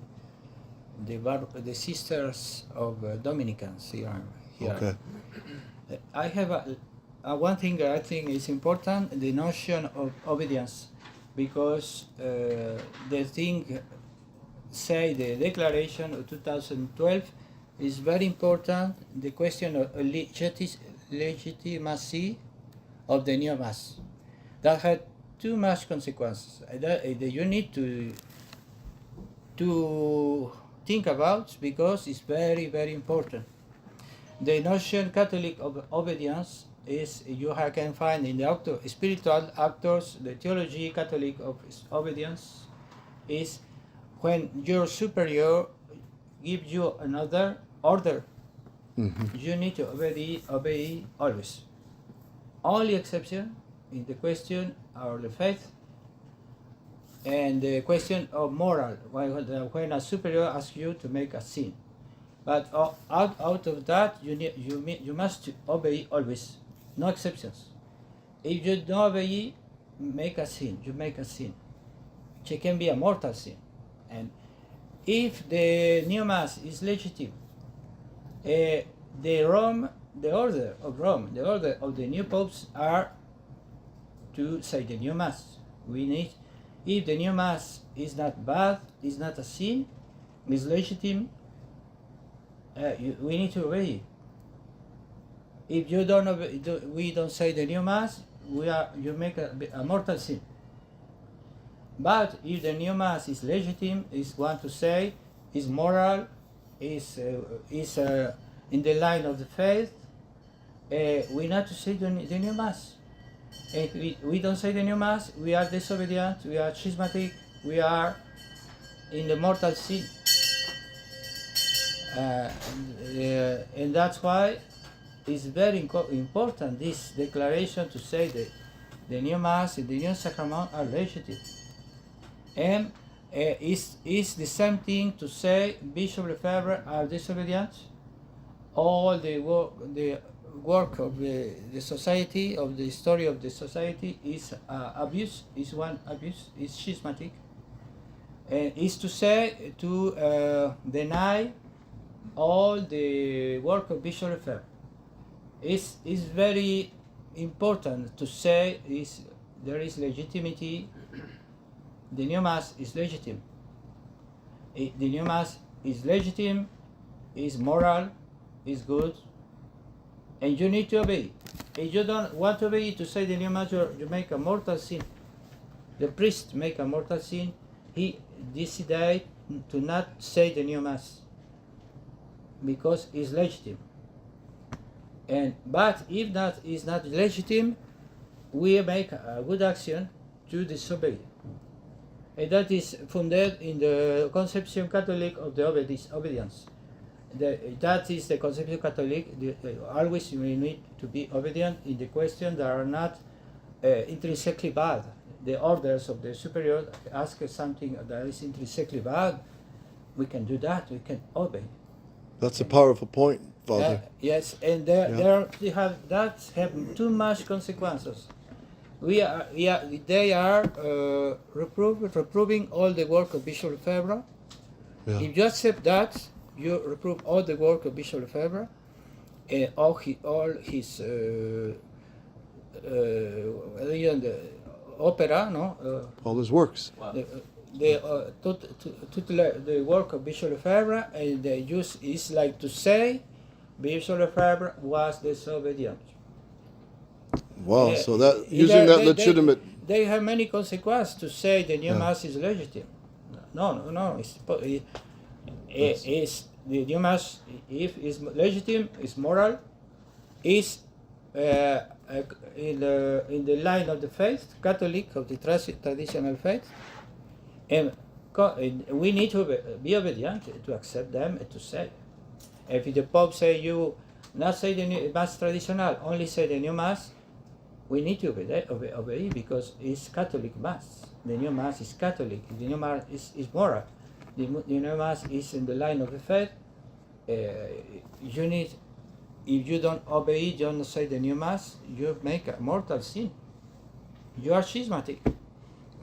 sisters of Dominicans here. Okay. I have one thing I think is important: the notion of obedience, because the thing say the Declaration of 2012 is very important. The question of legitimacy of the new mass that had too much consequences. You need to think about, because it's very, very important. The notion Catholic of obedience is you can find in the spiritual actors. The theology Catholic of obedience is when your superior gives you another order. Mm-hmm. You need to obey always. Only exception in the question of the faith and the question of moral, when a superior asks you to make a sin. But out of that, you must obey always, no exceptions. If you don't obey, make a sin. You make a sin. It can be a mortal sin. And if the new mass is legitimate, the order of the new popes are to say the new mass. If the new mass is not bad, is not a sin, is legitimate, we need to obey. If you don't obey, we don't say the new mass, you make a mortal sin. But if the new mass is legitimate, is want to say, is moral, is in the line of the faith, we need to say the new mass. If we don't say the new mass, we are disobedient, we are schismatic, we are in the mortal sin. And that's why it's very important, this declaration, to say that the new mass and the new sacrament are legitimate. And it's the same thing to say Bishop Lefebvre are disobedient. All the work of the society, of the story of the society, is abuse, is one abuse, is schismatic. And is to say, to deny all the work of Bishop Lefebvre. It's very important to say there is legitimacy. The new mass is legitimate. The new mass is legitimate, is moral, is good, and you need to obey. If you don't want to obey, to say the new mass, you make a mortal sin. The priest make a mortal sin. He decided to not say the new mass because it's legitimate. But if that is not legitimate, we make a good action to disobey. And that is founded in the conception Catholic of the obedience. That is the conception Catholic. Always we need to be obedient in the questions that are not intrinsically bad. The orders of the superior ask something that is intrinsically bad. We can do that. We can obey. That's a powerful point, Father. Yes, and they have too much consequences. They are reproving all the work of Bishop Lefebvre. Yeah. If you accept that, you reprove all the work of Bishop Lefebvre. all his the opera, no? All his works. The work of Bishop Lefebvre, and the use is like to say Bishop Lefebvre was disobedient. Wow. So that using that legitimate. They have many consequences to say the new mass is legitimate. No. It's the new mass, if it's legitimate, is moral, is in the line of the faith, Catholic of the traditional faith, and we need to be obedient to accept them and to say. If the Pope say you not say the new mass traditional, only say the new mass, we need to obey because it's Catholic mass. The new mass is Catholic. The new mass is moral. The new mass is in the line of the faith. You need, if you don't obey, you don't say the new mass, you make a mortal sin. You are schismatic.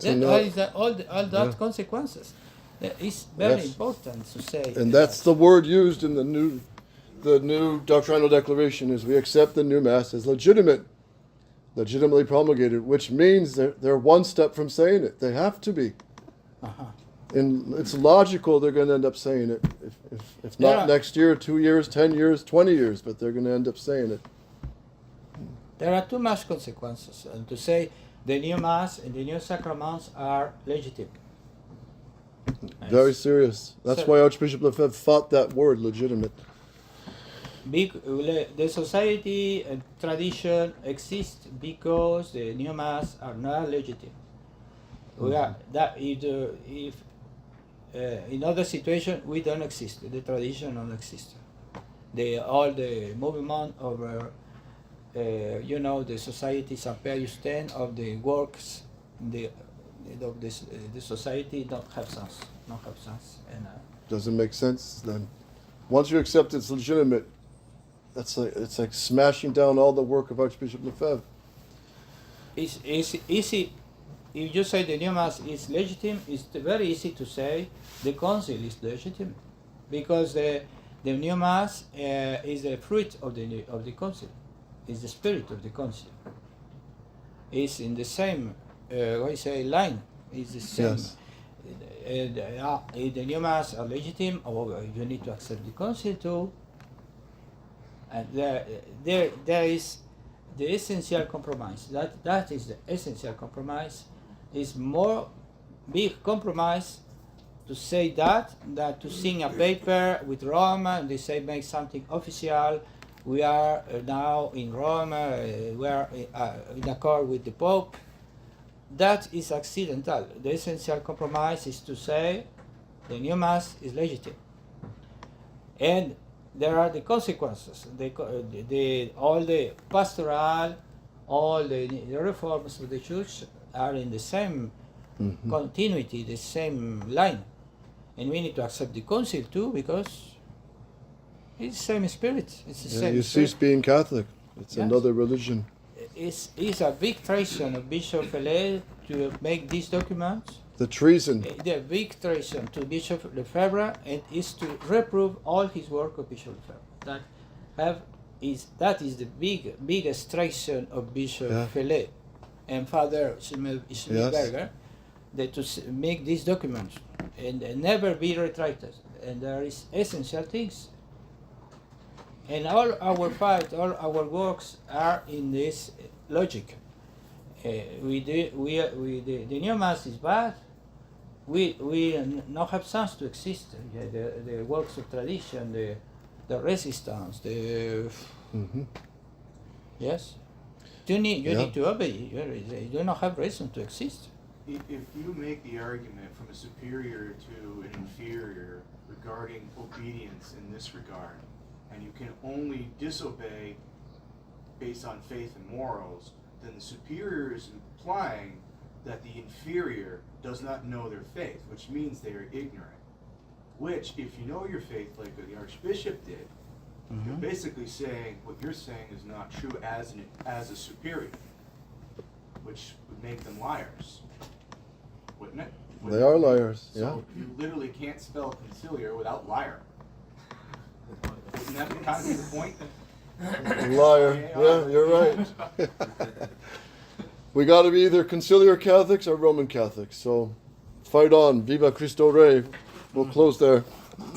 All that consequences. It's very important to say. And that's the word used in the new doctrinal declaration is we accept the new mass as legitimately promulgated, which means they're one step from saying it. They have to be. And it's logical they're going to end up saying it. If not next year, 2 years, 10 years, 20 years, but they're going to end up saying it. There are too much consequences. And to say the new mass and the new sacraments are legitimate. Very serious. That's why Archbishop Lefebvre fought that word, legitimate. The society and tradition exist because the new mass are not legitimate. We are that if in other situation we don't exist. The tradition don't exist. All the movement over the society St. Pius X of the works the society don't have sense. And doesn't make sense then. Once you accept it's legitimate, it's like smashing down all the work of Archbishop Lefebvre. It's easy. If you say the new mass is legitimate, it's very easy to say the council is legitimate, because the new mass is the fruit of the council, is the spirit of the council. It's in the same line. It's the same. Yes. The new mass are legitimate, or you need to accept the council too. And there is the essential compromise. That is the essential compromise. Is more big compromise to say that than to sing a paper with Rome and they say make something official. We are now in Rome. We are in accord with the Pope. That is accidental. The essential compromise is to say the new mass is legitimate, and there are the consequences. All the pastoral, all the reforms of the church are in the same continuity, the same line. And we need to accept the council too, because it's the same spirit. It's the same you spirit. cease being Catholic. It's another religion. It's a big treason of Bishop FIELES to make these documents. The treason. The big treason to Bishop Lefebvre, and is to reprove all his work of Bishop Lefebvre. That is the biggest treason of Bishop FIELES and Father Schmidberger, that to make these documents and never be retracted. And there is essential things. And all our fight, all our works are in this logic. The new mass is bad. We not have sense to exist. The works of tradition, the resistance, yes. You need to obey. You do not have reason to exist. If you make the argument from a superior to an inferior regarding obedience in this regard, and you can only disobey based on faith and morals, then the superior is implying that the inferior does not know their faith, which means they are ignorant. Which, if you know your faith like the Archbishop did, you're basically saying what you're saying is not true as a superior, which would make them liars, wouldn't it? They are liars. So you literally can't spell conciliar without liar. Wouldn't that kind of be the point? Liar. Yeah, you're right. We got to be either Conciliar Catholics or Roman Catholics. So fight on. Viva Cristo Rey. We'll close there.